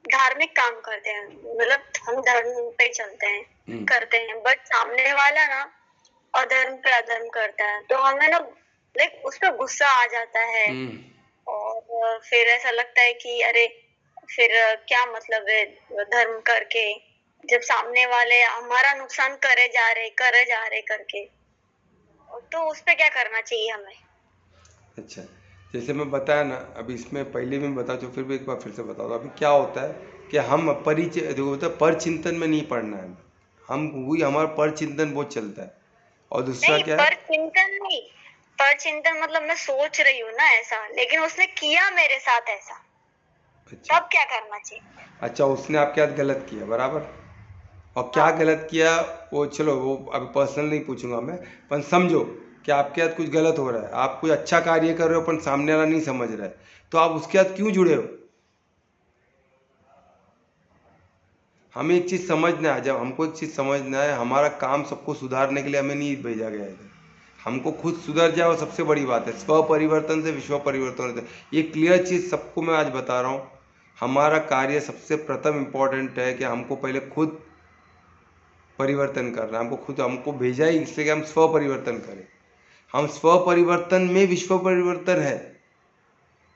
धार्मिक काम करते हैं, मतलब हम धर्म पे चलते हैं, करते हैं, बट सामने वाला ना अधर्म पे अधर्म करता है, तो हमें ना लाइक उस पर गुस्सा आ जाता है। और फिर ऐसा लगता है कि अरे फिर क्या मतलब है धर्म करके, जब सामने वाले हमारा नुकसान करे जा रहे करके, तो उस पे क्या करना चाहिए हमें? अच्छा, जैसे मैं बताया ना, अभी इसमें पहले भी बता चुका, फिर भी एक बार फिर से बता दो। अभी क्या होता है कि हम परिचय, देखो होता है पर चिंतन में नहीं पढ़ना है, हम वही हमारा पर चिंतन बहुत चलता है। और दूसरा नहीं, क्या पर है, चिंतन नहीं, पर चिंतन मतलब मैं सोच रही हूँ ना ऐसा, लेकिन उसने किया मेरे साथ ऐसा, अच्छा तब क्या करना चाहिए? अच्छा, उसने आपके साथ गलत किया, बराबर। और क्या गलत किया वो चलो, वो अभी पर्सनल नहीं पूछूंगा मैं, पर समझो कि आपके साथ कुछ गलत हो रहा है, आप कुछ अच्छा कार्य कर रहे हो पर सामने वाला नहीं समझ रहा है, तो आप उसके साथ क्यों जुड़े हो? हमें एक चीज़ समझना है, जब हमको एक चीज़ समझना है, हमारा काम सबको सुधारने के लिए हमें नहीं भेजा गया है, हमको खुद सुधर जाए वो सबसे बड़ी बात है। स्व परिवर्तन से विश्व परिवर्तन होता है, ये क्लियर चीज़ सबको मैं आज बता रहा हूँ। हमारा कार्य सबसे प्रथम इम्पोर्टेंट है कि हमको पहले खुद परिवर्तन करना है, हमको भेजा ही इसलिए कि हम स्व परिवर्तन करें। हम स्व परिवर्तन में विश्व परिवर्तन है।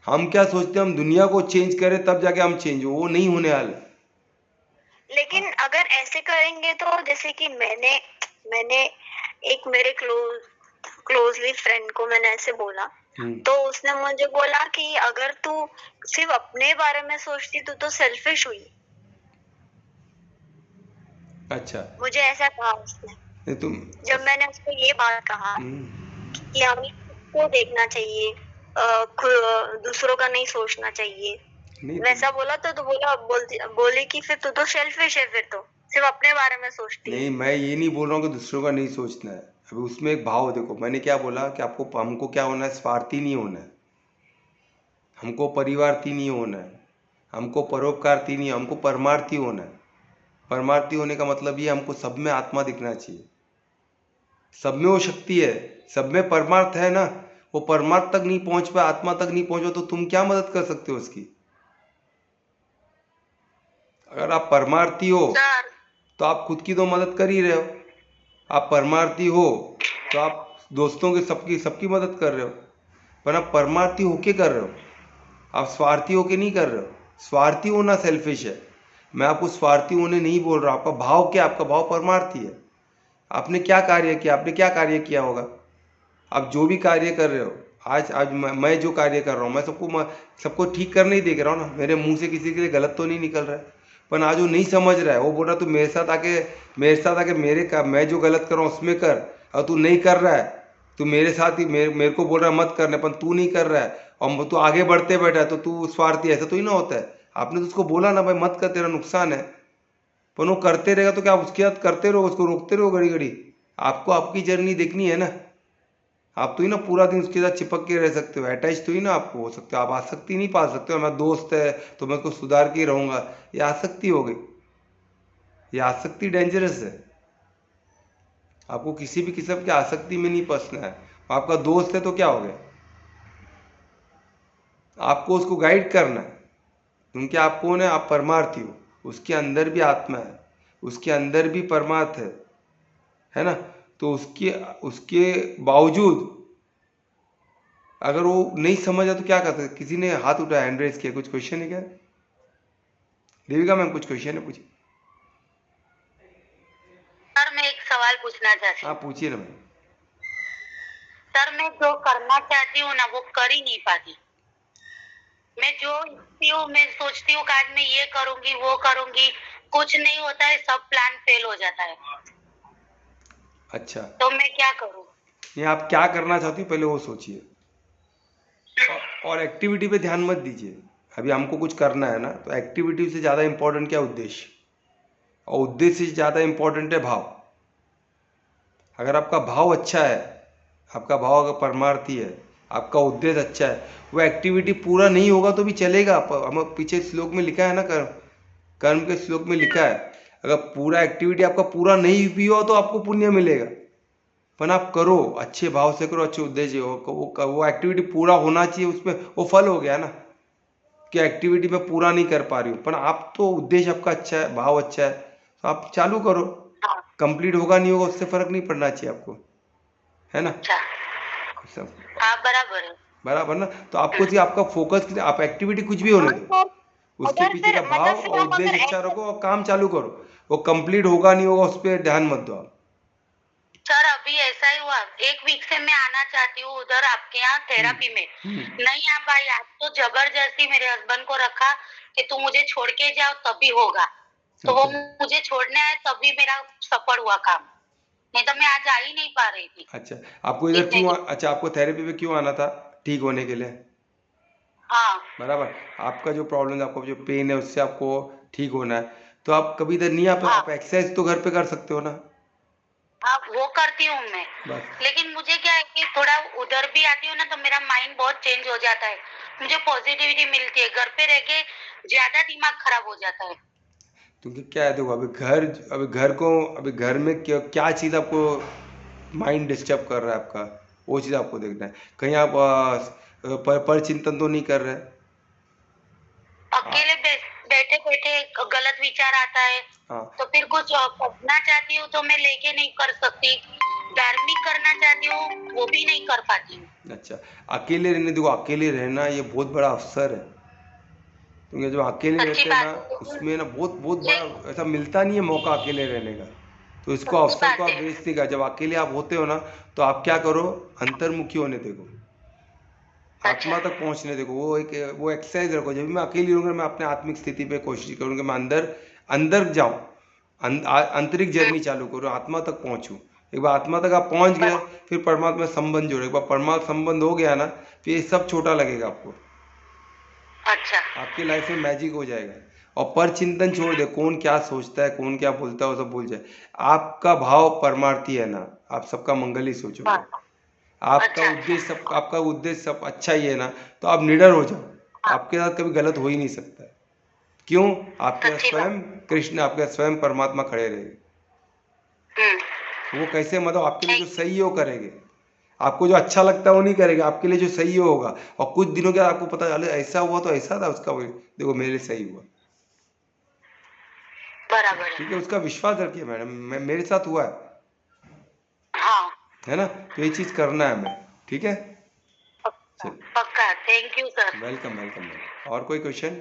हम क्या सोचते हैं हम दुनिया को चेंज करें तब जाके हम चेंज हो, वो नहीं होने वाला। लेकिन अगर ऐसे करेंगे तो, जैसे कि मैंने एक मेरे क्लोजली फ्रेंड को मैंने ऐसे बोला, तो उसने मुझे बोला कि अगर तू सिर्फ अपने बारे में सोचती तो सेल्फिश हुई। अच्छा, मुझे ऐसा कहा उसने। तुम जब मैंने उसको ये बात कहा कि हमें खुद को देखना चाहिए, दूसरों का नहीं सोचना चाहिए, वैसा बोला तो बोली कि फिर तू तो सेल्फिश है, फिर तो सिर्फ अपने बारे में सोचती है। नहीं, मैं ये नहीं बोल रहा हूँ कि दूसरों का नहीं सोचना है। अभी उसमें एक भाव देखो, मैंने क्या बोला कि हमको क्या होना है, स्वार्थी नहीं होना है। हमको परिवार्थी नहीं होना है, हमको परोपकारती नहीं, हमको परमार्थी होना है। परमार्थी होने का मतलब ये हमको सब में आत्मा दिखना चाहिए, सब में वो शक्ति है, सब में परमार्थ है ना। वो परमार्थ तक नहीं पहुंच पाए, आत्मा तक नहीं पहुंचो तो तुम क्या मदद कर सकते हो उसकी? अगर आप परमार्थी हो सर तो आप खुद की तो मदद कर ही रहे हो। आप परमार्थी हो तो आप दोस्तों के सबकी सबकी मदद कर रहे हो, पर आप परमार्थी होके कर रहे हो, आप स्वार्थी होके नहीं कर रहे हो। स्वार्थी होना सेल्फिश है, मैं आपको स्वार्थी होने नहीं बोल रहा। आपका भाव क्या? आपका भाव परमार्थी है। आपने क्या कार्य किया? आपने क्या कार्य किया होगा? आप जो भी कार्य कर रहे हो, आज आज मैं जो कार्य कर रहा हूँ, मैं सबको ठीक करने ही देख रहा हूँ ना। मेरे मुंह से किसी के लिए गलत तो नहीं निकल रहा है। पर आज वो नहीं समझ रहा है, वो बोल रहा तू मेरे साथ आके मैं जो गलत कर रहा हूँ उसमें कर, और तू नहीं कर रहा है। तू मेरे साथ ही मेरे को बोल रहा है मत करने, पर तू नहीं कर रहा है और तू आगे बढ़ते बैठा है, तो तू स्वार्थी। ऐसा तो ही ना होता है। आपने तो उसको बोला ना भाई मत कर, तेरा नुकसान है, पर वो करते रहेगा तो क्या आप उसके साथ करते रहो, उसको रोकते रहो घड़ी घड़ी? आपको आपकी जर्नी देखनी है ना। आप तो ही ना पूरा दिन उसके साथ चिपक के रह सकते हो, अटैच तो ही ना आपको हो सकते हो। आप आसक्ति नहीं पाल सकते हो, मेरा दोस्त है तो मैं उसको सुधार के ही रहूंगा, ये आसक्ति हो गई। ये आसक्ति डेंजरस है। आपको किसी भी किस्म की आसक्ति में नहीं फंसना है। आपका दोस्त है तो क्या हो गया, आपको उसको गाइड करना है, क्योंकि आप कौन है? आप परमार्थी हो। उसके अंदर भी आत्मा है, उसके अंदर भी परमार्थ है ना। तो उसके उसके बावजूद अगर वो नहीं समझा तो क्या कर सकते? किसी ने हाथ उठाया, हैंड रेज किया, कुछ क्वेश्चन है क्या? देविका मैम कुछ क्वेश्चन है, पूछिए। सर मैं एक सवाल पूछना चाहती हाँ हूँ। पूछिए ना मैम। सर मैं जो करना चाहती हूँ ना वो कर ही नहीं पाती। मैं जो इच्छती हूँ, मैं सोचती हूँ कि आज मैं ये करूंगी वो करूंगी, कुछ नहीं होता है, सब प्लान फेल हो जाता है। अच्छा, तो मैं क्या करूँ? ये आप क्या करना चाहती हो पहले वो सोचिए, और एक्टिविटी पे ध्यान मत दीजिए। अभी हमको कुछ करना है ना, तो एक्टिविटी से ज़्यादा इंपॉर्टेंट क्या? उद्देश्य। और उद्देश्य से ज़्यादा इंपॉर्टेंट है भाव। अगर आपका भाव अच्छा है, आपका भाव अगर परमार्थी है, आपका उद्देश्य अच्छा है, वो एक्टिविटी पूरा नहीं होगा तो भी चलेगा। हम पीछे श्लोक में लिखा है ना, कर्म कर्म के श्लोक में लिखा है, अगर पूरा एक्टिविटी आपका पूरा नहीं भी हो तो आपको पुण्य मिलेगा। पर आप करो, अच्छे भाव से करो, अच्छे उद्देश्य हो, वो एक्टिविटी पूरा होना चाहिए, उसमें वो फल हो गया ना कि एक्टिविटी में पूरा नहीं कर पा रही हूँ, पर आप तो उद्देश्य आपका अच्छा है, भाव अच्छा है, तो आप चालू करो। हाँ, कंप्लीट होगा नहीं होगा उससे फर्क नहीं पड़ना चाहिए आपको, है ना। अच्छा, सब हाँ बराबर है। बराबर ना। तो आपको चाहिए आपका फोकस, आप एक्टिविटी कुछ भी होने हाँ दो, सर, उसके अगर पीछे फिर का भाव मतलब फिर और हम अगर उद्देश्य अच्छा ऐसे, रखो और काम चालू करो। वो कंप्लीट होगा नहीं होगा उस पर ध्यान मत दो आप। सर अभी ऐसा ही हुआ, एक वीक से मैं आना चाहती हूँ उधर आपके यहाँ थेरापी में, नहीं आ पाई। आज तो जबरदस्ती मेरे हस्बैंड को रखा कि तू मुझे छोड़ के जाओ तभी होगा, तो वो अच्छा मुझे छोड़ने आए तभी मेरा सफल हुआ काम, नहीं तो मैं आज आ ही नहीं पा रही थी अच्छा, आपको इधर इतने क्यों दिन। अच्छा, आपको थेरेपी पे क्यों आना था? ठीक होने के लिए, हाँ बराबर। आपका जो प्रॉब्लम है, आपको जो पेन है, उससे आपको ठीक होना है, तो आप कभी इधर नहीं आ पाए। हाँ आप एक्सरसाइज तो घर पे कर सकते हो ना, हाँ, वो करती हूँ मैं, बस। लेकिन मुझे क्या है कि थोड़ा उधर भी आती हूँ ना तो मेरा माइंड बहुत चेंज हो जाता है, मुझे पॉजिटिविटी मिलती है। घर पे रह के ज्यादा दिमाग खराब हो जाता है। क्योंकि क्या है, देखो अभी घर में क्या क्या चीज़ आपको माइंड डिस्टर्ब कर रहा है आपका, वो चीज़ आपको देखना है। कहीं आप पर चिंतन तो नहीं कर रहे? अकेले बैठे बैठे गलत विचार आता है, हाँ तो फिर कुछ करना चाहती हूँ तो मैं लेके नहीं कर सकती, धार्मिक करना चाहती हूँ वो भी नहीं कर पाती हूँ। अच्छा, अकेले रहने, देखो अकेले रहना ये बहुत बड़ा अवसर है, क्योंकि जब अकेले सच्ची रहते हैं ना, बात है, उसमें ना बहुत बहुत मुझे बड़ा ऐसा मिलता नहीं है मौका अकेले रहने का। तो इसको सच्ची अवसर को बात आप है। वेस्ट नहीं कर। जब अकेले आप होते हो ना, तो आप क्या करो, अंतर्मुखी होने देखो, अच्छा आत्मा तक पहुंचने देखो। वो एक्सरसाइज रखो, जब भी मैं अकेली रहूंगा मैं अपने आत्मिक स्थिति पे कोशिश करूंगा, मैं अंदर अंदर जाऊं, आंतरिक जर्नी चालू करूं, आत्मा तक पहुंचूं। एक बार आत्मा तक आप पहुंच गए, फिर परमात्मा से संबंध जोड़ो। एक बार परमात्मा संबंध हो गया ना, फिर ये सब छोटा लगेगा आपको, अच्छा आपकी लाइफ में मैजिक हो जाएगा। और पर चिंतन छोड़ दे, कौन क्या सोचता है, कौन क्या बोलता है, वो सब भूल जाए। आपका भाव परमार्थी है ना, आप सबका मंगल ही सोचोगे। हाँ, आपका अच्छा उद्देश्य अच्छा सब आपका उद्देश्य सब अच्छा ही है ना, तो आप निडर हो जाओ। आपके साथ कभी गलत हो ही नहीं सकता है। क्यों? आपके साथ सच्ची बात। स्वयं कृष्ण, आपके साथ स्वयं परमात्मा खड़े रहेंगे। वो कैसे? मतलब आपके लिए जो सही है वो करेंगे, आपको जो अच्छा लगता है वो नहीं करेंगे, आपके लिए जो सही होगा। और कुछ दिनों के बाद आपको पता चले ऐसा हुआ तो ऐसा था उसका, देखो मेरे लिए सही हुआ। बराबर है। ठीक है, उसका विश्वास रखिए मैडम, मेरे साथ हुआ है, हाँ है ना? तो ये चीज करना है हमें, ठीक है? चल, पक्का। Thank you sir. Welcome welcome. और कोई क्वेश्चन?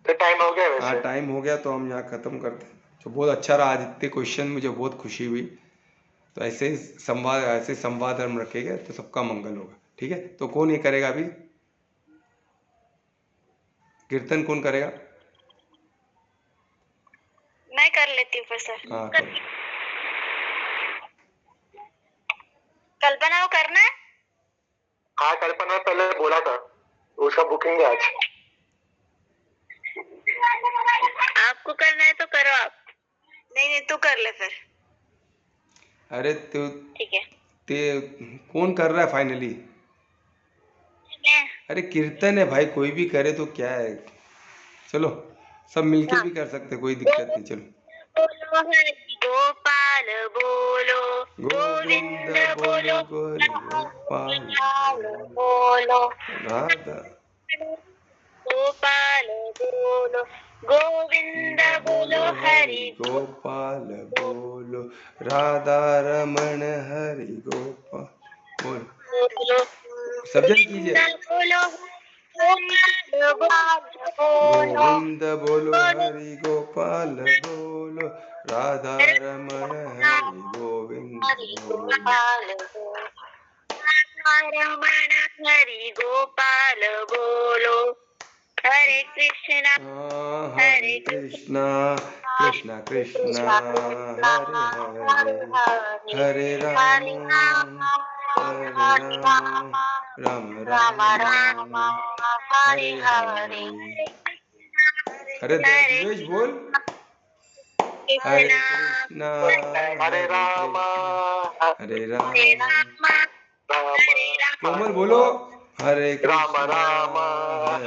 तो टाइम हो गया हाँ वैसे। टाइम हो गया, तो हम यहाँ खत्म करते हैं। तो बहुत अच्छा रहा आज, इतने क्वेश्चन, मुझे बहुत खुशी हुई। तो ऐसे संवाद हम रखेंगे तो सबका मंगल होगा, ठीक है? तो कौन ये करेगा अभी? कीर्तन कौन करेगा? मैं कर लेती हूँ फिर सर। हाँ करो। कल्पना को करना है? हाँ कल्पना पहले बोला था, उसका बुकिंग है आज। आपको करना है तो करो आप। नहीं तू कर ले फिर। अरे तो ठीक है। ते कौन कर रहा है फाइनली? मैं। अरे कीर्तन है भाई, कोई भी करे तो क्या है, चलो सब मिलके भी कर सकते, कोई दिक्कत नहीं। चलो बोलो हरि गोपाल बोलो, गोविंद बोलो गोपाल बोलो, राधा गोपाल बोलो, गोविंद बोलो हरि गोपाल बोलो, राधा रमण हरि गोपाल बोलो। बोलो, सब जन कीजिए। बोलो बोलो, गोविंद बोलो हरि गोपाल बोलो, राधा रमण हरि गोविंद बोलो। रमण हरि गोपाल बोलो, हरे कृष्णा हरे कृष्णा कृष्णा कृष्णा हरे हरे, हरे राम हरे राम राम राम हरे हरे। अरे दिवेश बोल, हरे कृष्णा हरे राम हरे राम। कोमल बोलो, हरे राम कृष्णा राम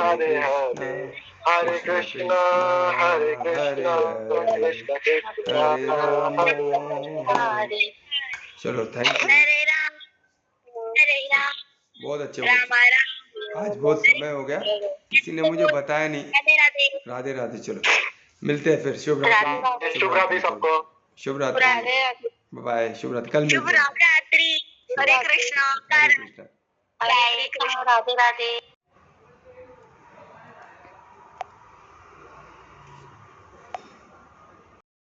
हरे हरे, हरे कृष्णा हरे कृष्णा कृष्ण कृष्ण हरे राम हरे। चलो थैंक यू, हरे राम बहुत अच्छे राम बोले। राम। आज बहुत समय हो गया, किसी ने मुझे बताया नहीं। राधे राधे। राधे राधे। चलो मिलते हैं फिर, शुभ रात्रि। शुभ रात्रि सबको। शुभ रात्रि, राधे राधे। बाय, शुभ रात्रि, कल शुभ मिलते हैं। रात्रि। हरे कृष्णा। हरे कृष्णा। राधे राधे।